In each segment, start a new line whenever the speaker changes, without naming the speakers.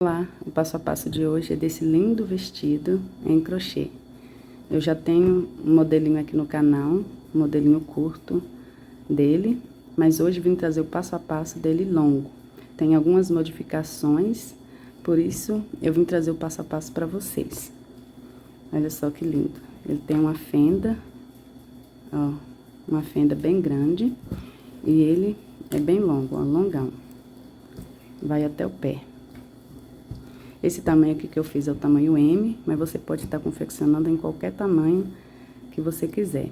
Olá, o passo a passo de hoje é desse lindo vestido em crochê. Eu já tenho um modelinho aqui no canal, um modelinho curto dele, mas hoje vim trazer o passo a passo dele longo. Tem algumas modificações, por isso eu vim trazer o passo a passo para vocês. Olha só que lindo. Ele tem uma fenda, ó, uma fenda bem grande, e ele é bem longo, ó, longão. Vai até o pé. Esse tamanho aqui que eu fiz é o tamanho M, mas você pode estar confeccionando em qualquer tamanho que você quiser.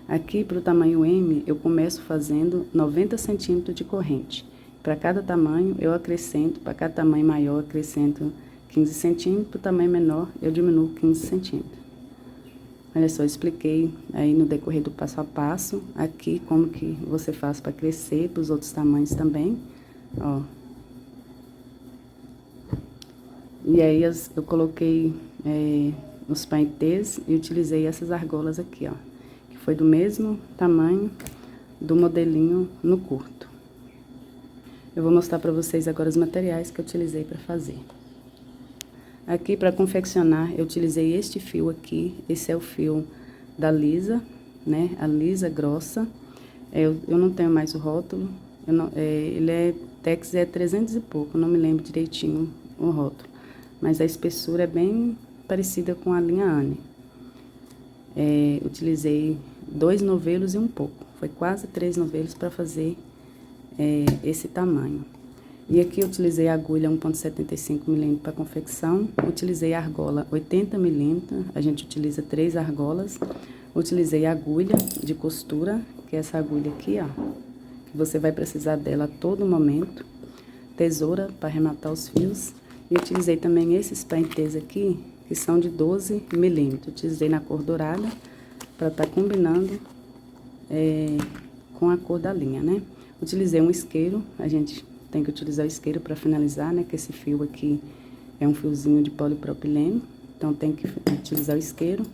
Aqui, para o tamanho M, eu começo fazendo 90 centímetros de corrente. Para cada tamanho, eu acrescento, para cada tamanho maior, eu acrescento 15 centímetros, para o tamanho menor, eu diminuo 15 centímetros. Olha só, eu expliquei aí no decorrer do passo a passo, aqui, como que você faz para crescer, para os outros tamanhos também, ó. E aí, eu coloquei os paetês e utilizei essas argolas aqui, ó. Que foi do mesmo tamanho do modelinho no curto. Eu vou mostrar pra vocês agora os materiais que eu utilizei pra fazer. Aqui, pra confeccionar, eu utilizei este fio aqui. Esse é o fio da Lisa, né? A Lisa grossa. Eu não tenho mais o rótulo. Ele é Tex, é 300 e pouco, não me lembro direitinho o rótulo. Mas a espessura é bem parecida com a linha Anne. Utilizei 2 novelos e um pouco. Foi quase 3 novelos para fazer esse tamanho. E aqui eu utilizei a agulha 1,75 mm para confecção. Utilizei a argola 80 mm. A gente utiliza 3 argolas. Utilizei a agulha de costura, que é essa agulha aqui, ó. Que você vai precisar dela a todo momento. Tesoura para arrematar os fios. E utilizei também esses paetês aqui, que são de 12 mm. Utilizei na cor dourada, para estar combinando com a cor da linha, né? Utilizei um isqueiro, a gente tem que utilizar o isqueiro para finalizar, né? Que esse fio aqui é um fiozinho de polipropileno, então tem que utilizar o isqueiro.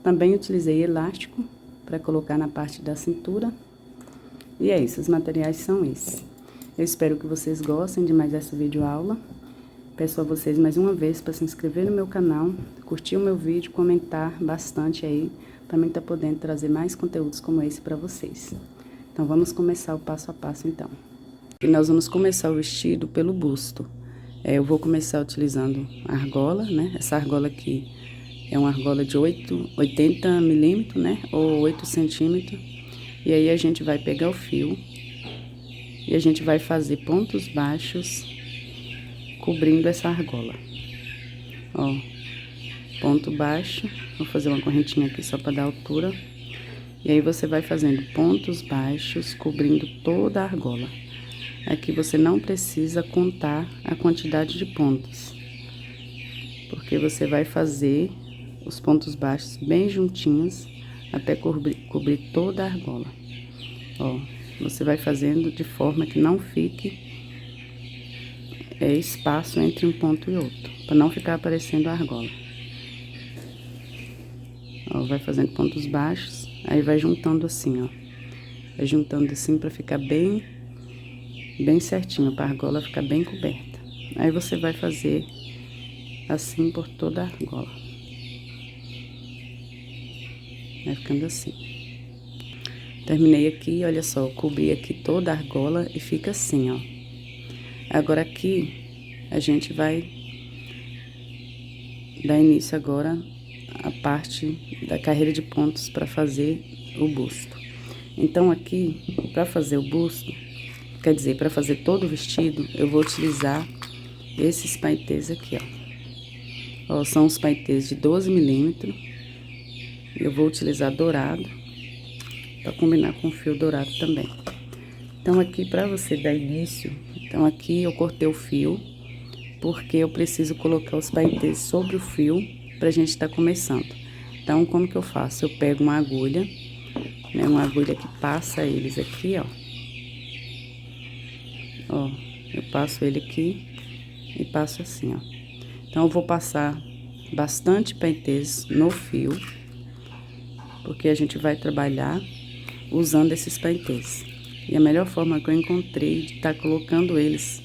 Também utilizei elástico, para colocar na parte da cintura. E é isso, os materiais são esses. Eu espero que vocês gostem de mais essa videoaula. Peço a vocês mais uma vez para se inscrever no meu canal, curtir o meu vídeo, comentar bastante aí, para mim estar podendo trazer mais conteúdos como esse para vocês. Então, vamos começar o passo a passo, então. E nós vamos começar o vestido pelo busto. Eu vou começar utilizando a argola, né? Essa argola aqui é uma argola de 80 mm, né? Ou 8 centímetros. E aí, a gente vai pegar o fio e a gente vai fazer pontos baixos cobrindo essa argola. Ó, ponto baixo, vou fazer uma correntinha aqui só para dar altura. E aí, você vai fazendo pontos baixos, cobrindo toda a argola. Aqui você não precisa contar a quantidade de pontos, porque você vai fazer os pontos baixos bem juntinhos, até cobrir toda a argola. Ó, você vai fazendo de forma que não fique espaço entre um ponto e outro, para não ficar aparecendo a argola. Ó, vai fazendo pontos baixos, aí vai juntando assim, ó. Vai juntando assim para ficar bem certinho, para a argola ficar bem coberta. Aí você vai fazer assim por toda a argola. Vai ficando assim. Terminei aqui, olha só, cobri aqui toda a argola e fica assim, ó. Agora aqui, a gente vai dar início agora à parte da carreira de pontos para fazer o busto. Então, aqui, para fazer o busto, quer dizer, para fazer todo o vestido, eu vou utilizar esses paetês aqui, ó. Ó, são os paetês de 12 mm. Eu vou utilizar dourado, para combinar com o fio dourado também. Então, aqui, para você dar início, então aqui eu cortei o fio, porque eu preciso colocar os paetês sobre o fio, pra gente estar começando. Então, como que eu faço? Eu pego uma agulha, né, uma agulha que passa eles aqui, ó. Ó, eu passo ele aqui e passo assim, ó. Então, eu vou passar bastante paetês no fio, porque a gente vai trabalhar usando esses paetês. E a melhor forma que eu encontrei de estar colocando eles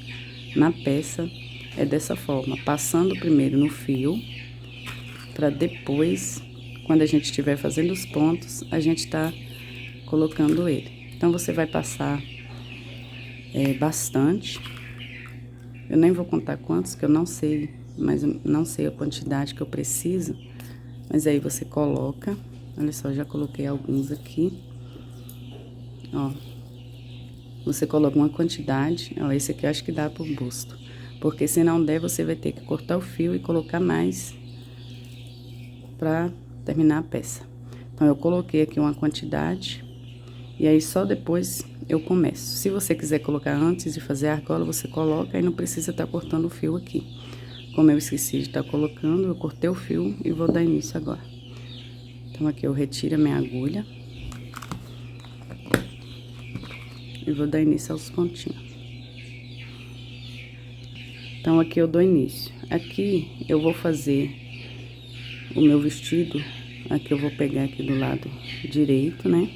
na peça é dessa forma, passando primeiro no fio, para depois, quando a gente estiver fazendo os pontos, a gente tá colocando ele. Então, você vai passar bastante. Eu nem vou contar quantos, que eu não sei, mas eu não sei a quantidade que eu preciso. Mas aí você coloca, olha só, já coloquei alguns aqui. Ó, você coloca uma quantidade, ó, esse aqui eu acho que dá pro busto. Porque se não der, você vai ter que cortar o fio e colocar mais pra terminar a peça. Então, eu coloquei aqui uma quantidade, e aí só depois eu começo. Se você quiser colocar antes de fazer a argola, você coloca e não precisa estar cortando o fio aqui. Como eu esqueci de estar colocando, eu cortei o fio e vou dar início agora. Então, aqui eu retiro a minha agulha. E vou dar início aos pontinhos. Então, aqui eu dou início. Aqui eu vou fazer o meu vestido. Aqui eu vou pegar aqui do lado direito, né?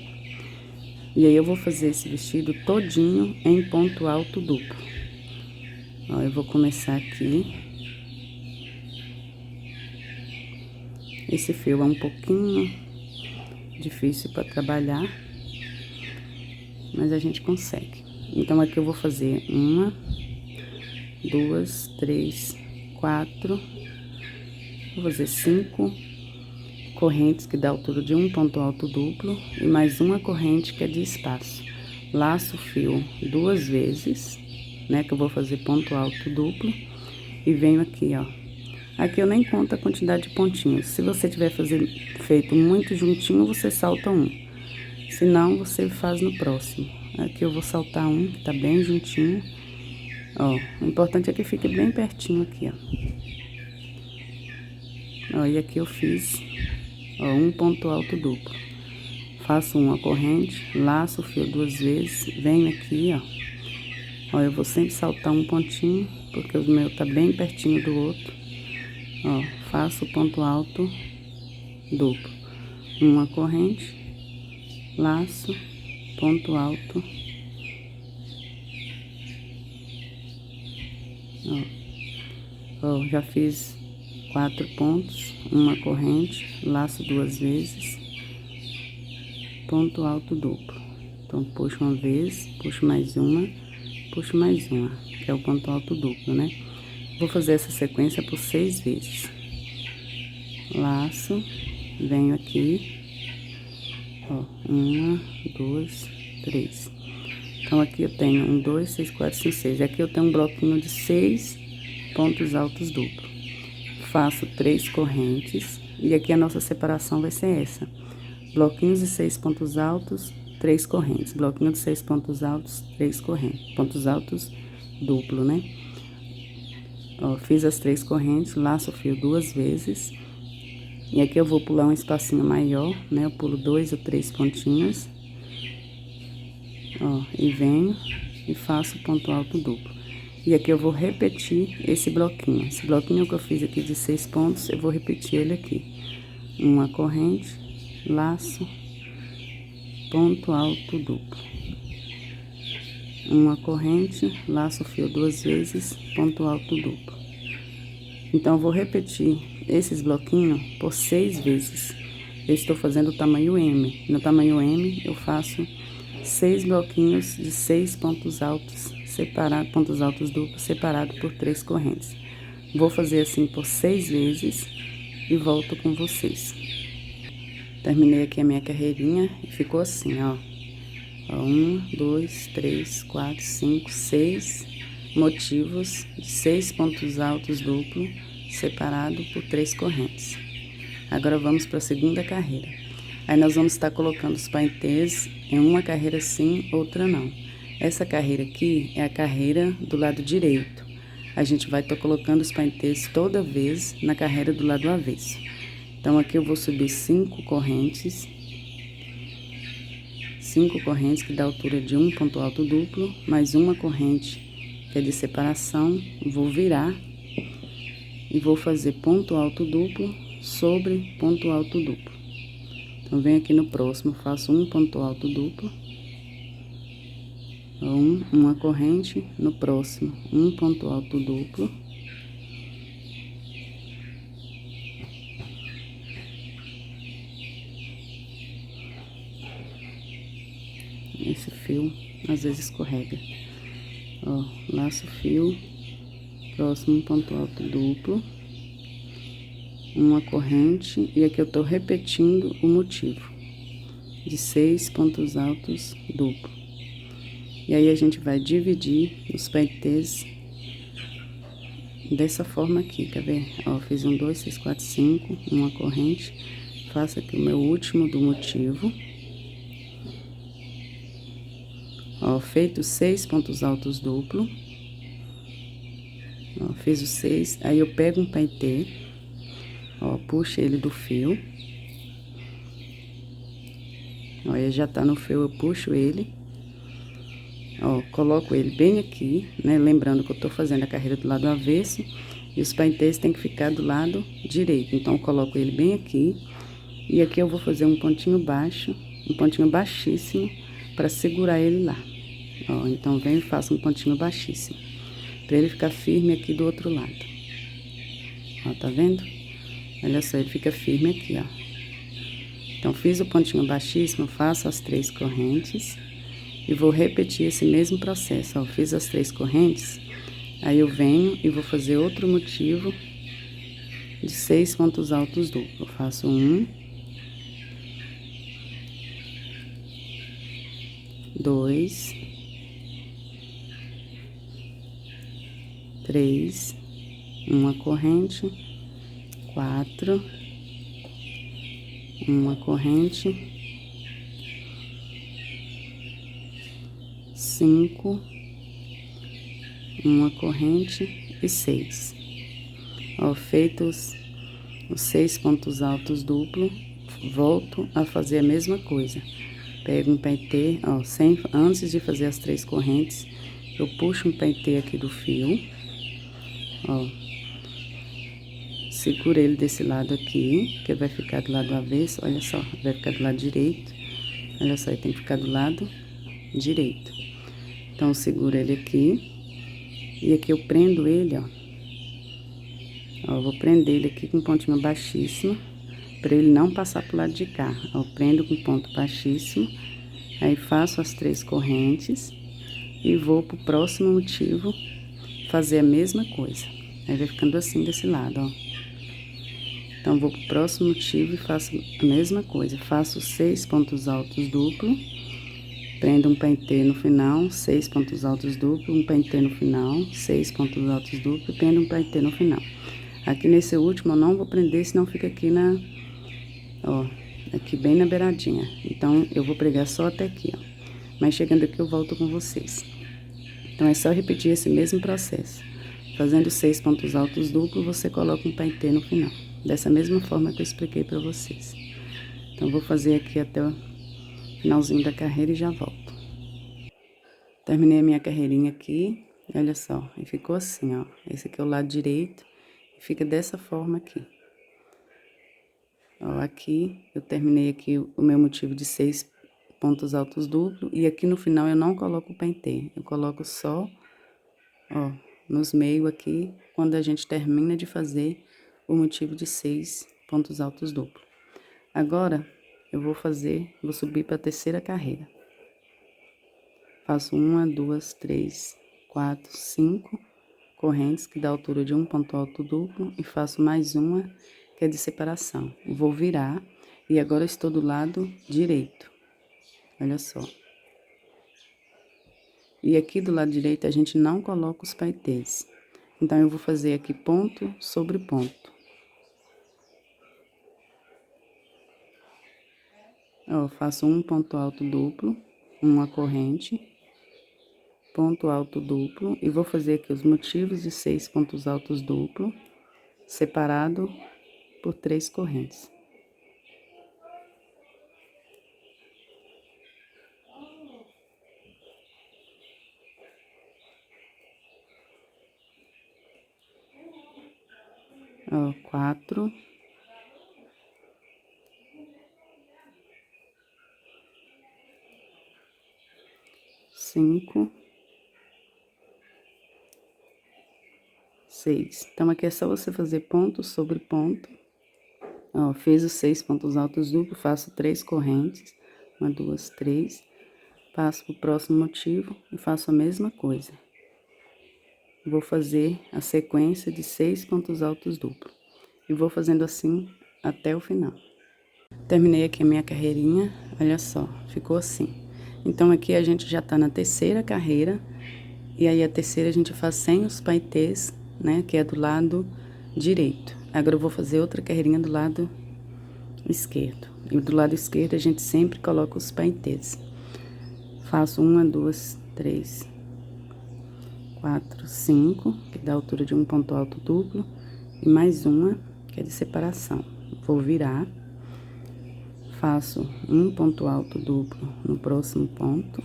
E aí eu vou fazer esse vestido todinho em ponto alto duplo. Ó, eu vou começar aqui. Esse fio é um pouquinho difícil para trabalhar, mas a gente consegue. Então, aqui eu vou fazer 1, 2, 3, 4, vou fazer 5 correntes, que dá a altura de um ponto alto duplo, e mais uma corrente que é de espaço. Laço o fio 2 vezes, né, que eu vou fazer ponto alto duplo, e venho aqui, ó. Aqui eu nem conto a quantidade de pontinhos. Se você tiver feito muito juntinho, você salta um. Se não, você faz no próximo. Aqui eu vou saltar um, que tá bem juntinho. Ó, o importante é que fique bem pertinho aqui, ó. Ó, e aqui eu fiz, ó, um ponto alto duplo. Faço uma corrente, laço o fio 2 vezes, venho aqui, ó. Ó, eu vou sempre saltar um pontinho, porque o meu tá bem pertinho do outro. Ó, faço ponto alto duplo. Uma corrente, laço, ponto alto. Ó, já fiz 4 pontos, uma corrente, laço 2 vezes, ponto alto duplo. Então, puxo uma vez, puxo mais uma, que é o ponto alto duplo, né? Vou fazer essa sequência por 6 vezes. Laço, venho aqui, ó, 1, 2, 3. Então, aqui eu tenho 1, 2, 6, 4, 5, 6. Aqui eu tenho um bloquinho de 6 pontos altos duplos. Faço 3 correntes, e aqui a nossa separação vai ser essa. Bloquinhos de 6 pontos altos, 3 correntes. Bloquinho de 6 pontos altos, 3 correntes. Pontos altos duplo, né? Ó, fiz as 3 correntes, laço o fio 2 vezes. E aqui eu vou pular um espacinho maior, né? Eu pulo 2 ou 3 pontinhos. Ó, e venho e faço ponto alto duplo. E aqui eu vou repetir esse bloquinho. Esse bloquinho que eu fiz aqui de 6 pontos, eu vou repetir ele aqui. Uma corrente, laço, ponto alto duplo. Uma corrente, laço o fio 2 vezes, ponto alto duplo. Então, eu vou repetir esses bloquinhos por 6 vezes. Eu estou fazendo o tamanho M. No tamanho M, eu faço 6 bloquinhos de 6 pontos altos separados, pontos altos duplos, separados por 3 correntes. Vou fazer assim por 6 vezes e volto com vocês. Terminei aqui a minha carreirinha e ficou assim, ó. 1, 2, 3, 4, 5, 6 motivos de 6 pontos altos duplo separado por 3 correntes. Agora vamos para a segunda carreira. Aí nós vamos estar colocando os paetês em uma carreira sim, outra não. Essa carreira aqui é a carreira do lado direito. A gente vai estar colocando os paetês toda vez na carreira do lado avesso. Então aqui eu vou subir 5 correntes. 5 correntes que dá a altura de um ponto alto duplo, mais uma corrente que é de separação, vou virar e vou fazer ponto alto duplo sobre ponto alto duplo. Então, venho aqui no próximo, faço um ponto alto duplo, uma corrente, no próximo, um ponto alto duplo, esse fio às vezes escorrega. Ó, laço o fio, próximo ponto alto duplo, uma corrente, e aqui eu tô repetindo o motivo de 6 pontos altos duplo. E aí a gente vai dividir os paetês dessa forma aqui, quer ver? Ó, fiz 1, 2, 3, 4, 5, uma corrente, faço aqui o meu último do motivo. Ó, feito 6 pontos altos duplo. Ó, fiz os 6, aí eu pego um paetê, ó, puxo ele do fio. Ó, ele já tá no fio, eu puxo ele. Ó, coloco ele bem aqui, né? Lembrando que eu tô fazendo a carreira do lado avesso e os paetês tem que ficar do lado direito. Então, eu coloco ele bem aqui e aqui eu vou fazer um pontinho baixo, um pontinho baixíssimo para segurar ele lá. Ó, então, venho e faço um pontinho baixíssimo para ele ficar firme aqui do outro lado. Ó, tá vendo? Olha só, ele fica firme aqui, ó. Então, fiz o pontinho baixíssimo, faço as 3 correntes. E vou repetir esse mesmo processo, ó, fiz as 3 correntes, aí eu venho e vou fazer outro motivo de 6 pontos altos duplos. Eu faço 1, 2, 3, uma corrente, 4, uma corrente, 5, uma corrente e 6. Ó, feitos os 6 pontos altos duplo, volto a fazer a mesma coisa. Pego um paetê, ó, antes de fazer as 3 correntes, eu puxo um paetê aqui do fio, ó, seguro ele desse lado aqui, que vai ficar do lado avesso, olha só, vai ficar do lado direito, olha só, ele tem que ficar do lado direito. Então, eu seguro ele aqui, e aqui eu prendo ele, ó. Ó, eu vou prender ele aqui com um pontinho baixíssimo, para ele não passar pro lado de cá. Ó, eu prendo com ponto baixíssimo, aí faço as 3 correntes, e vou pro próximo motivo fazer a mesma coisa. Aí vai ficando assim desse lado, ó. Então, vou pro próximo motivo e faço a mesma coisa. Faço 6 pontos altos duplo, prendo um paetê no final, 6 pontos altos duplo, um paetê no final, 6 pontos altos duplo, prendo um paetê no final. Aqui nesse último eu não vou prender, senão fica aqui na, ó, aqui bem na beiradinha. Então, eu vou pregar só até aqui, ó. Mas chegando aqui eu volto com vocês. Então, é só repetir esse mesmo processo. Fazendo 6 pontos altos duplo, você coloca um paetê no final. Dessa mesma forma que eu expliquei pra vocês. Então, vou fazer aqui até o finalzinho da carreira e já volto. Terminei a minha carreirinha aqui, olha só, e ficou assim, ó. Esse aqui é o lado direito, e fica dessa forma aqui. Ó, aqui, eu terminei aqui o meu motivo de 6 pontos altos duplo, e aqui no final eu não coloco o paetê, eu coloco só, ó, nos meios aqui, quando a gente termina de fazer o motivo de 6 pontos altos duplo. Agora, eu vou subir para a terceira carreira. Faço 1, 2, 3, 4, 5 correntes, que dá a altura de um ponto alto duplo, e faço mais uma, que é de separação. Vou virar, e agora eu estou do lado direito. Olha só. E aqui do lado direito a gente não coloca os paetês. Então, eu vou fazer aqui ponto sobre ponto. Ó, faço um ponto alto duplo, uma corrente, ponto alto duplo, e vou fazer aqui os motivos de 6 pontos altos duplo, separado por 3 correntes. Ó, 4, 5, 6. Então, aqui é só você fazer ponto sobre ponto. Ó, fiz os 6 pontos altos duplos, faço 3 correntes, 1, 2, 3. passo pro próximo motivo e faço a mesma coisa. Vou fazer a sequência de 6 pontos altos duplos. E vou fazendo assim até o final. Terminei aqui a minha carreirinha, olha só, ficou assim. Então, aqui a gente já tá na terceira carreira, e aí a terceira a gente faz sem os paetês, né, que é do lado direito. Agora eu vou fazer outra carreirinha do lado esquerdo. E do lado esquerdo a gente sempre coloca os paetês. Faço 1, 2, 3, 4, 5, que dá a altura de um ponto alto duplo, e mais uma, que é de separação. Vou virar, faço um ponto alto duplo no próximo ponto,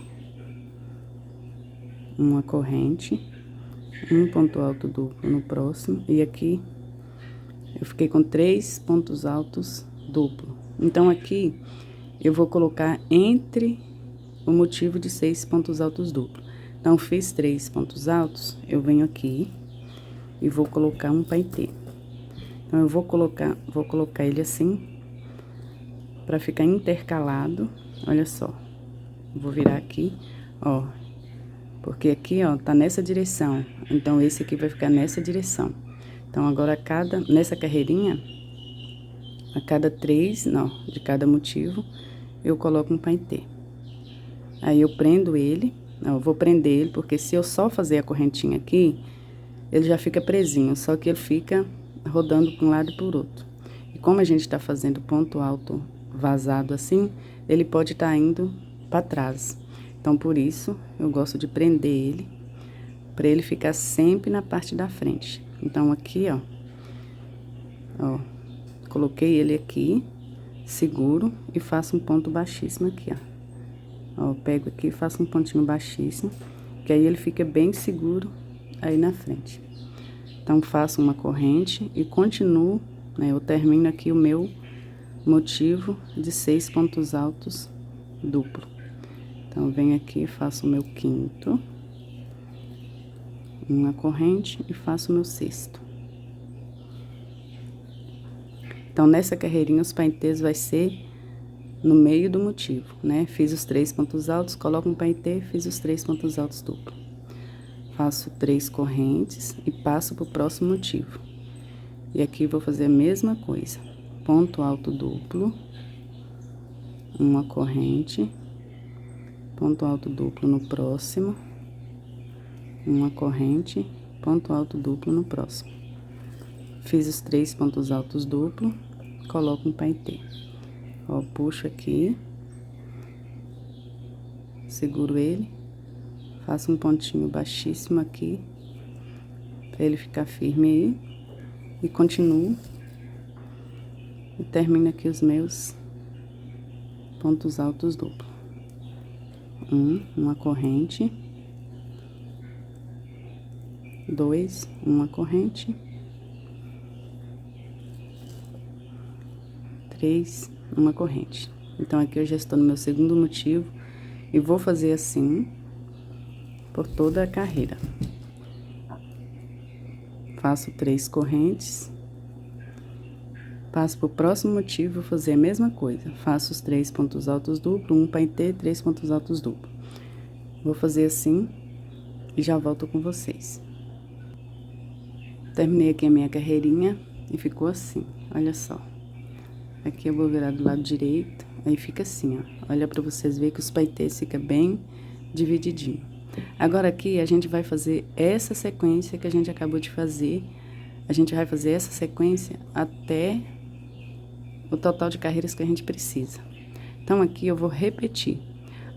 uma corrente, um ponto alto duplo no próximo, e aqui eu fiquei com 3 pontos altos duplo. Então, aqui eu vou colocar entre o motivo de 6 pontos altos duplo. Então, fiz 3 pontos altos, eu venho aqui e vou colocar um paetê. Então, eu vou colocar ele assim, pra ficar intercalado, olha só. Vou virar aqui, ó, porque aqui, ó, tá nessa direção, então esse aqui vai ficar nessa direção. Então, agora nessa carreirinha, a cada 3, não, de cada motivo, eu coloco um paetê. Aí, eu prendo ele, eu vou prender ele, porque se eu só fazer a correntinha aqui, ele já fica presinho, só que ele fica rodando para um lado e por outro. E como a gente tá fazendo ponto alto vazado assim, ele pode estar indo para trás. Então, por isso, eu gosto de prender ele, para ele ficar sempre na parte da frente. Então, aqui, ó, coloquei ele aqui, seguro e faço um ponto baixíssimo aqui, ó. Ó, pego aqui e faço um pontinho baixíssimo, que aí ele fica bem seguro aí na frente. Então, faço uma corrente e continuo, né, eu termino aqui o meu motivo de 6 pontos altos duplo. Então, venho aqui, faço o meu quinto, uma corrente e faço o meu sexto. Então, nessa carreirinha, os paetês vai ser no meio do motivo, né? Fiz os 3 pontos altos, coloco um paetê, fiz os 3 pontos altos duplo. Faço 3 correntes e passo pro próximo motivo. E aqui vou fazer a mesma coisa. Ponto alto duplo, uma corrente, ponto alto duplo no próximo, uma corrente, ponto alto duplo no próximo. Fiz os 3 pontos altos duplo, coloco um paetê. Ó, puxo aqui, seguro ele, faço um pontinho baixíssimo aqui, pra ele ficar firme aí, e continuo, e termino aqui os meus pontos altos duplos. Uma corrente, 2, uma corrente, 3, uma corrente. Então, aqui eu já estou no meu segundo motivo e vou fazer assim por toda a carreira. Faço 3 correntes, passo pro próximo motivo, vou fazer a mesma coisa. Faço os 3 pontos altos duplos, um paetê, 3 pontos altos duplos. Vou fazer assim e já volto com vocês. Terminei aqui a minha carreirinha e ficou assim, olha só. Aqui eu vou virar do lado direito, aí fica assim, ó. Olha pra vocês verem que os paetês fica bem divididinho. Agora aqui a gente vai fazer essa sequência que a gente acabou de fazer. A gente vai fazer essa sequência até o total de carreiras que a gente precisa. Então, aqui eu vou repetir.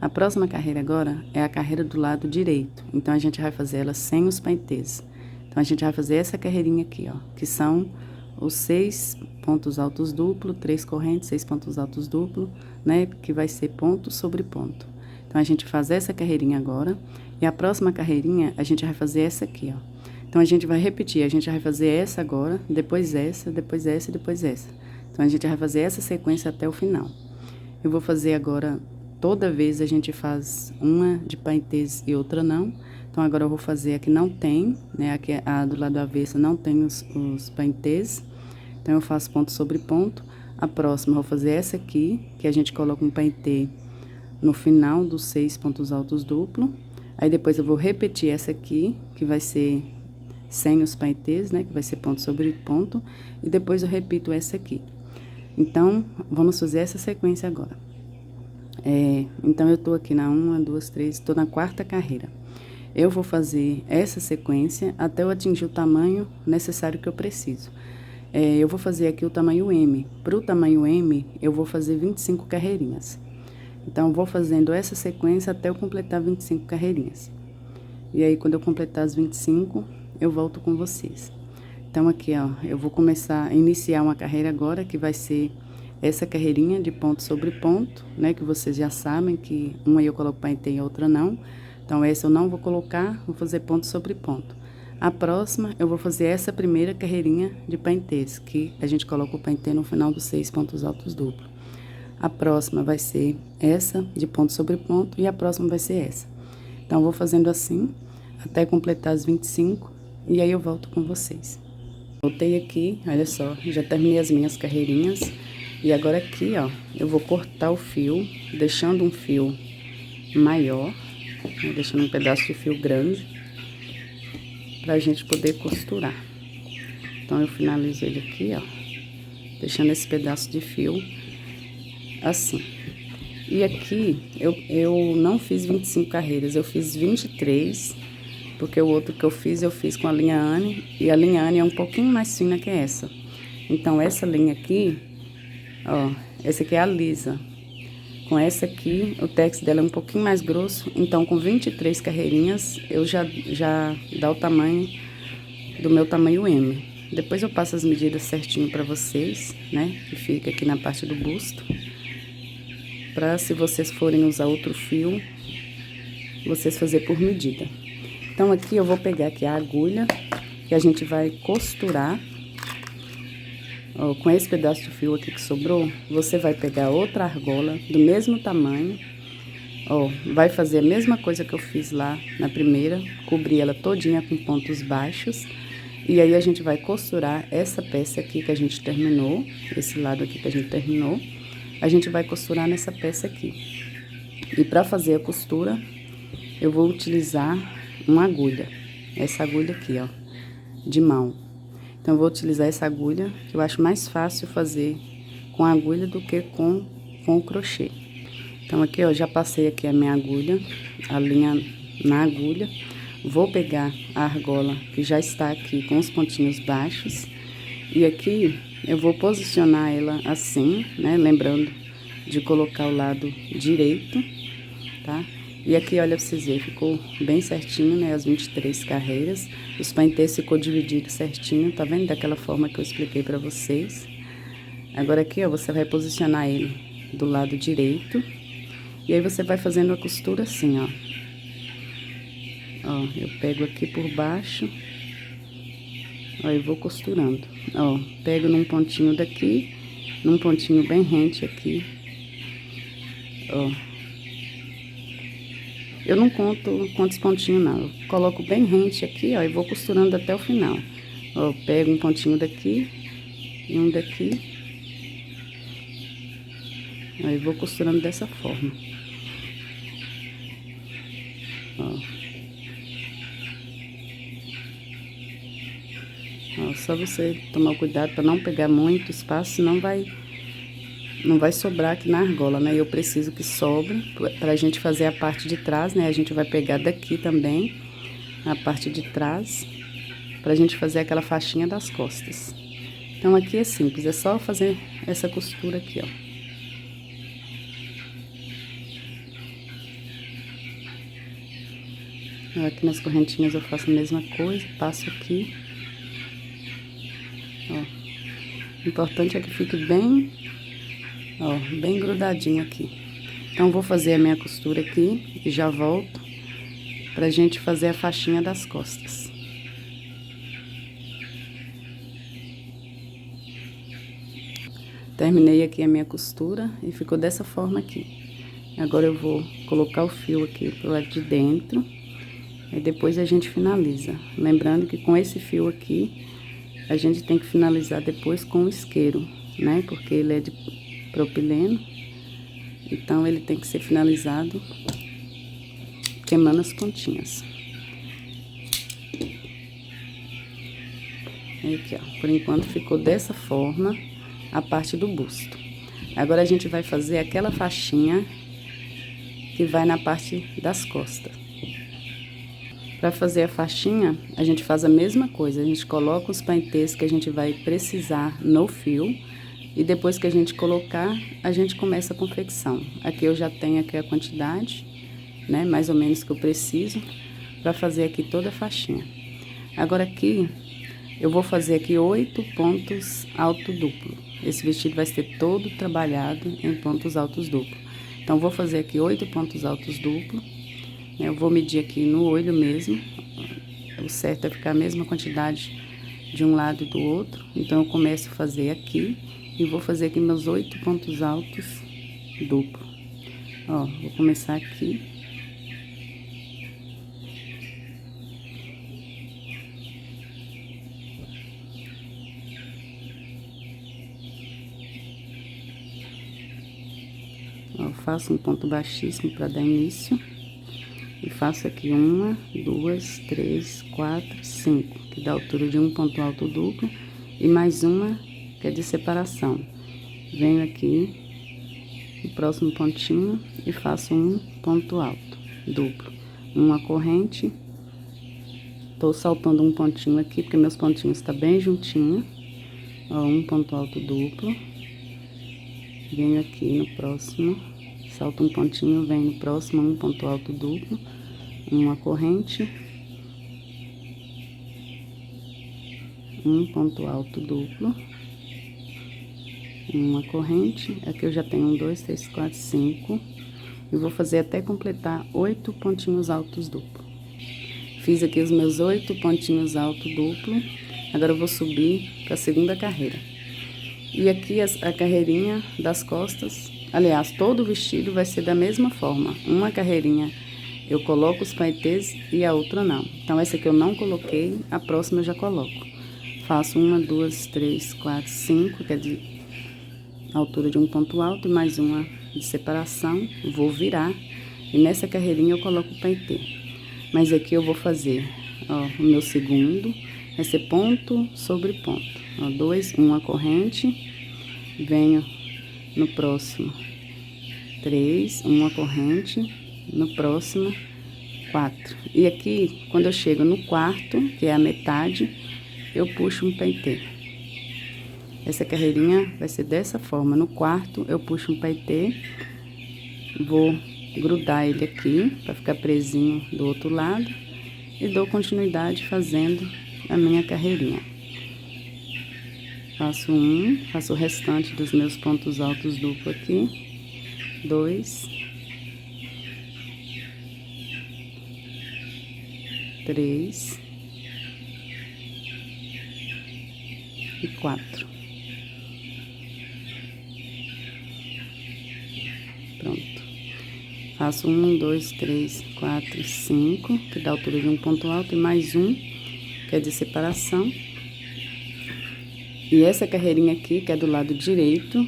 A próxima carreira agora é a carreira do lado direito. Então, a gente vai fazer ela sem os paetês. Então, a gente vai fazer essa carreirinha aqui, ó, que são os 6 pontos altos duplo, 3 correntes, 6 pontos altos duplo, né? Que vai ser ponto sobre ponto. Então, a gente faz essa carreirinha agora. E a próxima carreirinha, a gente vai fazer essa aqui, ó. Então, a gente vai repetir. A gente vai fazer essa agora, depois essa, depois essa e depois essa. Então, a gente vai fazer essa sequência até o final. Eu vou fazer agora, toda vez a gente faz uma de paetês e outra não. Então, agora eu vou fazer a que não tem, né? Aqui, a do lado avesso não tem os paetês. Então, eu faço ponto sobre ponto. A próxima, eu vou fazer essa aqui, que a gente coloca um paetê no final dos 6 pontos altos duplo. Aí depois eu vou repetir essa aqui, que vai ser sem os paetês, né? Que vai ser ponto sobre ponto. E depois eu repito essa aqui. Então, vamos fazer essa sequência agora. Então, eu tô aqui na 1, 2, 3, tô na 4ª carreira. Eu vou fazer essa sequência até eu atingir o tamanho necessário que eu preciso. Eu vou fazer aqui o tamanho M. Pro tamanho M, eu vou fazer 25 carreirinhas. Então, eu vou fazendo essa sequência até eu completar 25 carreirinhas. E aí, quando eu completar as 25, eu volto com vocês. Então, aqui, ó, eu vou começar a iniciar uma carreira agora, que vai ser essa carreirinha de ponto sobre ponto, né? Que vocês já sabem que uma eu coloco paetê e a outra não. Então, essa eu não vou colocar, vou fazer ponto sobre ponto. A próxima, eu vou fazer essa primeira carreirinha de paetês, que a gente coloca o paetê no final dos 6 pontos altos duplos. A próxima vai ser essa, de ponto sobre ponto, e a próxima vai ser essa. Então, eu vou fazendo assim, até completar as 25, e aí eu volto com vocês. Voltei aqui, olha só, já terminei as minhas carreirinhas, e agora aqui, ó, eu vou cortar o fio, deixando um fio maior, né, deixando um pedaço de fio grande, pra gente poder costurar. Então, eu finalizo ele aqui, ó, deixando esse pedaço de fio assim. E aqui, eu não fiz 25 carreiras, eu fiz 23, porque o outro que eu fiz com a linha Anne, e a linha Anne é um pouquinho mais fina que essa. Então, essa linha aqui, ó, essa aqui é a lisa. Com essa aqui, o tex dela é um pouquinho mais grosso, então com 23 carreirinhas, eu já dá o tamanho do meu tamanho M. Depois eu passo as medidas certinho pra vocês, né, que fica aqui na parte do busto. Pra, se vocês forem usar outro fio, vocês fazer por medida. Então, aqui eu vou pegar aqui a agulha, que a gente vai costurar. Ó, com esse pedaço de fio aqui que sobrou, você vai pegar outra argola do mesmo tamanho. Ó, vai fazer a mesma coisa que eu fiz lá na primeira, cobrir ela todinha com pontos baixos. E aí, a gente vai costurar essa peça aqui que a gente terminou, esse lado aqui que a gente terminou. A gente vai costurar nessa peça aqui. E pra fazer a costura, eu vou utilizar uma agulha. Essa agulha aqui, ó, de mão. Então, eu vou utilizar essa agulha, que eu acho mais fácil fazer com a agulha do que com o crochê. Então, aqui, ó, já passei aqui a minha agulha, a linha na agulha. Vou pegar a argola, que já está aqui com os pontinhos baixos. E aqui, eu vou posicionar ela assim, né? Lembrando de colocar o lado direito, tá? E aqui, olha, pra vocês verem, ficou bem certinho, né? As 23 carreiras. Os paetês ficou dividido certinho, tá vendo? Daquela forma que eu expliquei pra vocês. Agora aqui, ó, você vai posicionar ele do lado direito. E aí, você vai fazendo a costura assim, ó. Ó, eu pego aqui por baixo. Ó, eu vou costurando. Ó, pego num pontinho daqui, num pontinho bem rente aqui. Ó. Eu não conto quantos pontinhos, não. Eu coloco bem rente aqui, ó, e vou costurando até o final. Ó, pego um pontinho daqui e um daqui. Aí, vou costurando dessa forma. Ó. Ó, só você tomar cuidado para não pegar muito espaço, senão não vai sobrar aqui na argola, né? Eu preciso que sobre pra gente fazer a parte de trás, né? A gente vai pegar daqui também a parte de trás pra gente fazer aquela faixinha das costas. Então, aqui é simples, é só fazer essa costura aqui, ó. Aqui nas correntinhas eu faço a mesma coisa, passo aqui. Ó, o importante é que fique bem, ó, bem grudadinho aqui. Então, vou fazer a minha costura aqui e já volto pra gente fazer a faixinha das costas. Terminei aqui a minha costura e ficou dessa forma aqui. Agora, eu vou colocar o fio aqui pro lado de dentro e depois a gente finaliza. Lembrando que com esse fio aqui, a gente tem que finalizar depois com o isqueiro, né? Porque ele é de propileno. Então, ele tem que ser finalizado queimando as pontinhas. Aqui, ó, por enquanto ficou dessa forma a parte do busto. Agora, a gente vai fazer aquela faixinha que vai na parte das costas. Para fazer a faixinha, a gente faz a mesma coisa, a gente coloca os paetês que a gente vai precisar no fio, e depois que a gente colocar, a gente começa a confecção. Aqui eu já tenho aqui a quantidade, né, mais ou menos que eu preciso, para fazer aqui toda a faixinha. Agora aqui, eu vou fazer aqui 8 pontos alto duplo. Esse vestido vai ser todo trabalhado em pontos altos duplo. Então, vou fazer aqui 8 pontos altos duplo. Eu vou medir aqui no olho mesmo. O certo é ficar a mesma quantidade de um lado e do outro. Então, eu começo a fazer aqui e vou fazer aqui meus 8 pontos altos duplo. Ó, vou começar aqui. Eu faço um ponto baixíssimo para dar início. E faço aqui 1, 2, 3, 4, 5, que dá a altura de um ponto alto duplo. E mais uma, que é de separação. Venho aqui no próximo pontinho e faço um ponto alto duplo. Uma corrente. Tô saltando um pontinho aqui, porque meus pontinhos estão bem juntinho. Ó, um ponto alto duplo. Venho aqui no próximo, salto um pontinho, venho no próximo, um ponto alto duplo, uma corrente, um ponto alto duplo, uma corrente. Aqui eu já tenho 1, 2, 3, 4, 5, e vou fazer até completar 8 pontinhos altos duplo. Fiz aqui os meus 8 pontinhos alto duplo, agora eu vou subir para a segunda carreira. E aqui a carreirinha das costas, aliás, todo o vestido vai ser da mesma forma. Uma carreirinha eu coloco os paetês e a outra não. Então, essa aqui eu não coloquei, a próxima eu já coloco. Faço 1, 2, 3, 4, 5, que é de altura de um ponto alto, e mais uma de separação. Vou virar, e nessa carreirinha eu coloco o paetê. Mas aqui eu vou fazer, ó, o meu segundo, vai ser ponto sobre ponto. Ó, 2, uma corrente, venho no próximo 3, uma corrente, no próximo 4. E aqui, quando eu chego no quarto, que é a metade, eu puxo um paetê. Essa carreirinha vai ser dessa forma. No quarto, eu puxo um paetê, vou grudar ele aqui, para ficar presinho do outro lado, e dou continuidade fazendo a minha carreirinha. Faço faço o restante dos meus pontos altos duplo aqui, 2, 3 e 4. Pronto. Faço 1, 2, 3, 4, 5, que dá a altura de um ponto alto, e mais um, que é de separação. E essa carreirinha aqui, que é do lado direito,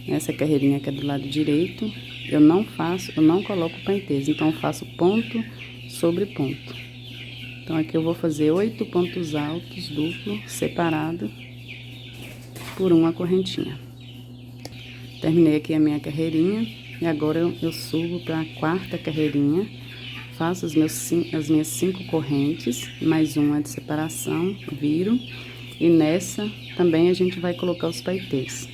essa carreirinha que é do lado direito, eu não coloco paetês, então eu faço ponto sobre ponto. Então, aqui eu vou fazer 8 pontos altos duplo, separado por uma correntinha. Terminei aqui a minha carreirinha, e agora eu subo para a quarta carreirinha, faço as minhas 5 correntes, mais uma de separação, viro. E nessa também a gente vai colocar os paetês,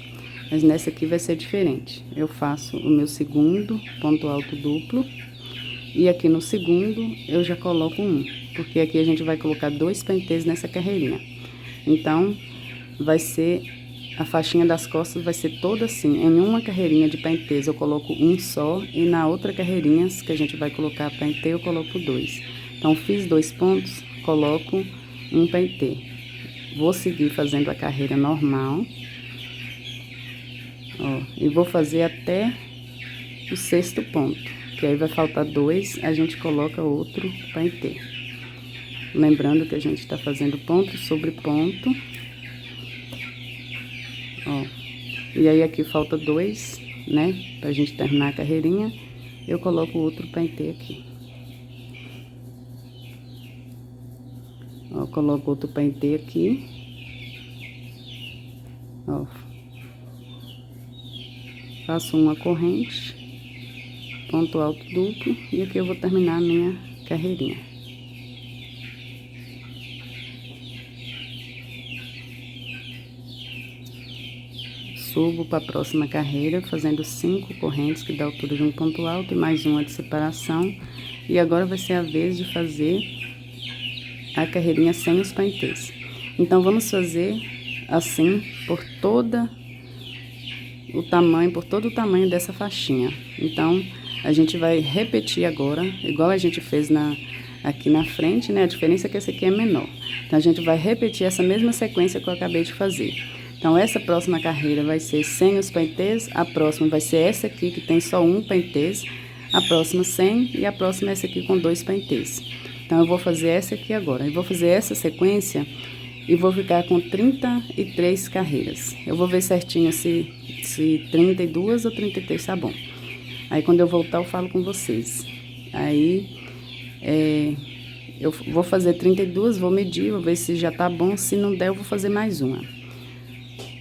mas nessa aqui vai ser diferente. Eu faço o meu segundo ponto alto duplo, e aqui no segundo eu já coloco um, porque aqui a gente vai colocar 2 paetês nessa carreirinha. Então, vai ser, a faixinha das costas vai ser toda assim. Em uma carreirinha de paetês eu coloco um só, e na outra carreirinha que a gente vai colocar paetê, eu coloco 2. Então, fiz 2 pontos, coloco um paetê. Vou seguir fazendo a carreira normal, ó, e vou fazer até o 6º ponto, que aí vai faltar 2, a gente coloca outro paetê. Lembrando que a gente tá fazendo ponto sobre ponto, ó, e aí aqui falta 2 né, pra gente terminar a carreirinha, eu coloco outro pentê aqui. Ó, coloco outro pentê aqui. Ó. Faço uma corrente, ponto alto duplo, e aqui eu vou terminar a minha carreirinha. Subo para a próxima carreira, fazendo 5 correntes, que dá a altura de um ponto alto, e mais uma de separação. E agora vai ser a vez de fazer a carreirinha sem os pentês. Então, vamos fazer assim por todo o tamanho dessa faixinha. Então, a gente vai repetir agora, igual a gente fez aqui na frente, né? A diferença é que esse aqui é menor. Então, a gente vai repetir essa mesma sequência que eu acabei de fazer. Então, essa próxima carreira vai ser sem os pentês, a próxima vai ser essa aqui, que tem só um pentês, a próxima sem, e a próxima é essa aqui com 2 pentês. Então, eu vou fazer essa aqui agora. Eu vou fazer essa sequência e vou ficar com 33 carreiras. Eu vou ver certinho se 32 ou 33 tá bom. Aí, quando eu voltar, eu falo com vocês. Aí, eu vou fazer 32, vou medir, vou ver se já tá bom. Se não der, eu vou fazer mais uma.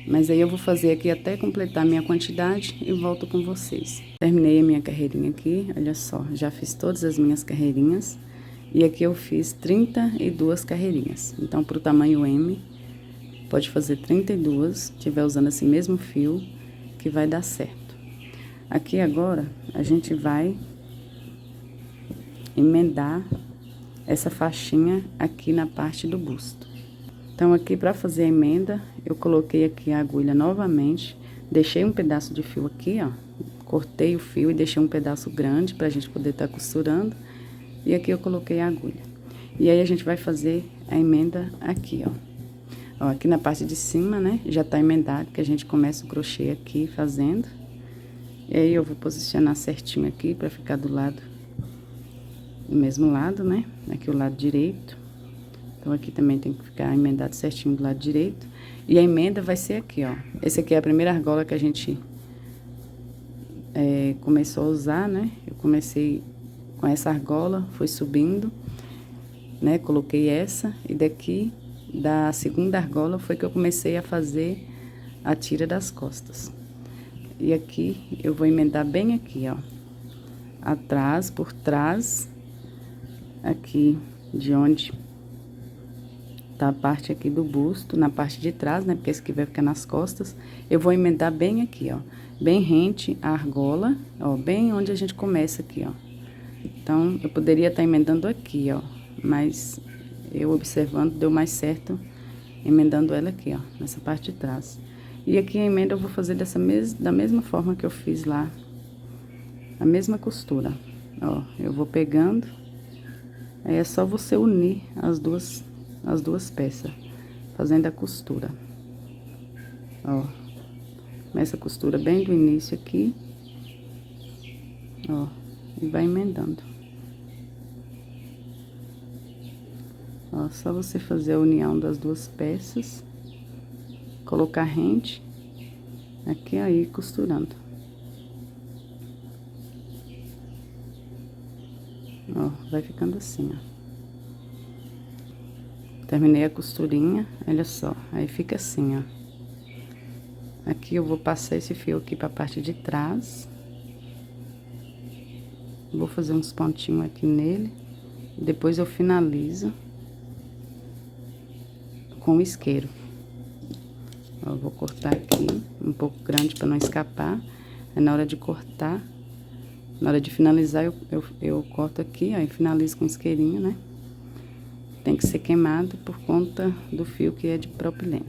Mas aí eu vou fazer aqui até completar a minha quantidade e volto com vocês. Terminei a minha carreirinha aqui, olha só, já fiz todas as minhas carreirinhas. E aqui eu fiz 32 carreirinhas. Então, pro tamanho M, pode fazer 32, se estiver usando esse mesmo fio, que vai dar certo. Aqui agora, a gente vai emendar essa faixinha aqui na parte do busto. Então, aqui para fazer a emenda, eu coloquei aqui a agulha novamente, deixei um pedaço de fio aqui, ó, cortei o fio e deixei um pedaço grande pra gente poder estar costurando, e aqui eu coloquei a agulha. E aí, a gente vai fazer a emenda aqui, ó. Ó, aqui na parte de cima, né, já tá emendado, que a gente começa o crochê aqui fazendo. E aí, eu vou posicionar certinho aqui pra ficar do mesmo lado, né, aqui o lado direito. Então, aqui também tem que ficar emendado certinho do lado direito. E a emenda vai ser aqui, ó. Esse aqui é a primeira argola que a gente começou a usar, né? Eu comecei com essa argola, fui subindo, né? Coloquei essa, e daqui, da segunda argola, foi que eu comecei a fazer a tira das costas. E aqui, eu vou emendar bem aqui, ó. Atrás, por trás, aqui de onde tá a parte aqui do busto, na parte de trás, né? Porque esse aqui vai ficar nas costas. Eu vou emendar bem aqui, ó. Bem rente a argola, ó. Bem onde a gente começa aqui, ó. Então, eu poderia estar emendando aqui, ó. Mas eu observando, deu mais certo emendando ela aqui, ó. Nessa parte de trás. E aqui a emenda eu vou fazer da mesma forma que eu fiz lá. A mesma costura. Ó, eu vou pegando. Aí é só você unir as duas peças, fazendo a costura. Ó, começa a costura bem do início aqui, ó, e vai emendando. Ó, só você fazer a união das duas peças, colocar rente aqui, aí costurando. Ó, vai ficando assim, ó. Terminei a costurinha, olha só, aí fica assim, ó. Aqui eu vou passar esse fio aqui pra parte de trás. Vou fazer uns pontinhos aqui nele. Depois eu finalizo com o isqueiro. Ó, eu vou cortar aqui, um pouco grande pra não escapar. Aí na hora de cortar, na hora de finalizar, eu corto aqui, aí finalizo com o isqueirinho, né? Tem que ser queimado por conta do fio que é de propileno.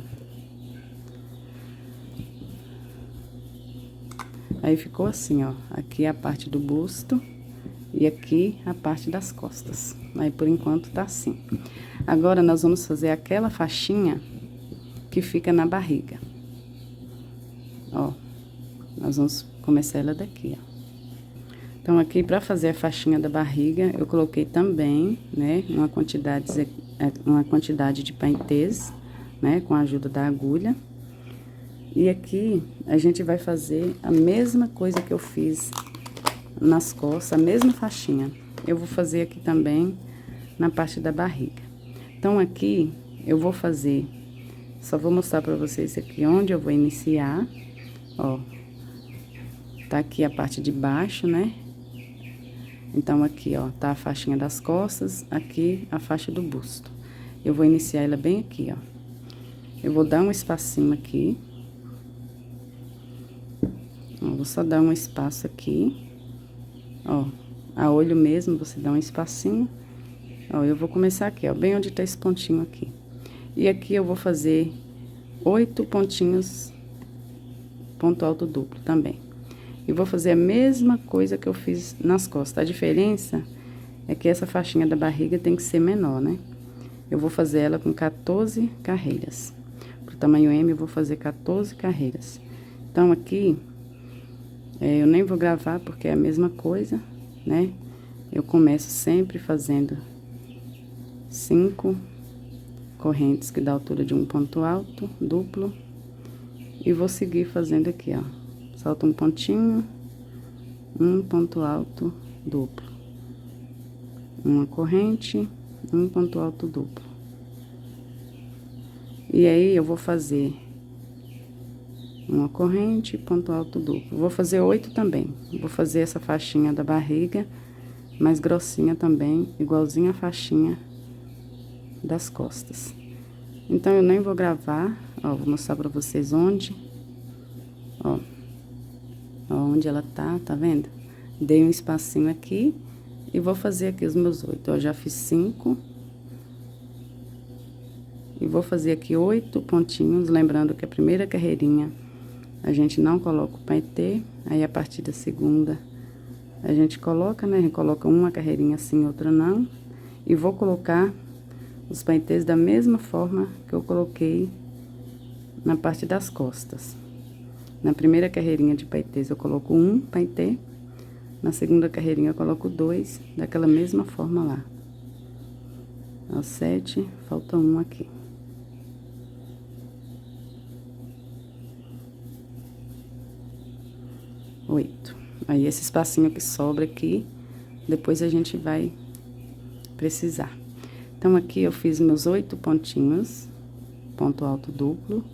Aí ficou assim, ó. Aqui a parte do busto e aqui a parte das costas. Aí por enquanto tá assim. Agora nós vamos fazer aquela faixinha que fica na barriga. Ó, nós vamos começar ela daqui, ó. Então, aqui, pra fazer a faixinha da barriga, eu coloquei também, né, uma quantidade de pentês, né, com a ajuda da agulha. E aqui, a gente vai fazer a mesma coisa que eu fiz nas costas, a mesma faixinha. Eu vou fazer aqui também na parte da barriga. Então, aqui, eu vou fazer, só vou mostrar pra vocês aqui onde eu vou iniciar, ó. Tá aqui a parte de baixo, né? Então, aqui, ó, tá a faixinha das costas, aqui a faixa do busto. Eu vou iniciar ela bem aqui, ó. Eu vou dar um espacinho aqui. Ó, vou só dar um espaço aqui. Ó, a olho mesmo, você dá um espacinho. Ó, eu vou começar aqui, ó, bem onde tá esse pontinho aqui. E aqui eu vou fazer 8 pontinhos, ponto alto duplo também. E vou fazer a mesma coisa que eu fiz nas costas. A diferença é que essa faixinha da barriga tem que ser menor, né? Eu vou fazer ela com 14 carreiras. Pro tamanho M, eu vou fazer 14 carreiras. Então, aqui, eu nem vou gravar porque é a mesma coisa, né? Eu começo sempre fazendo 5 correntes que dá a altura de um ponto alto, duplo. E vou seguir fazendo aqui, ó. Solta um pontinho, um ponto alto, duplo. Uma corrente, um ponto alto, duplo. E aí, eu vou fazer uma corrente, ponto alto duplo. Vou fazer 8 também. Vou fazer essa faixinha da barriga, mais grossinha também, igualzinha a faixinha das costas. Então, eu nem vou gravar, ó, vou mostrar pra vocês onde, ó, onde ela tá vendo? Dei um espacinho aqui e vou fazer aqui os meus 8. Ó, já fiz 5. E vou fazer aqui 8 pontinhos, lembrando que a primeira carreirinha a gente não coloca o paetê, aí a partir da segunda a gente coloca, né? A gente coloca uma carreirinha assim, outra não. E vou colocar os paetês da mesma forma que eu coloquei na parte das costas. Na primeira carreirinha de paetês eu coloco um paetê, na segunda carreirinha eu coloco 2, daquela mesma forma lá. Ó, 7, falta um aqui. Oito. Aí, esse espacinho que sobra aqui, depois a gente vai precisar. Então, aqui eu fiz meus 8 pontinhos, ponto alto duplo.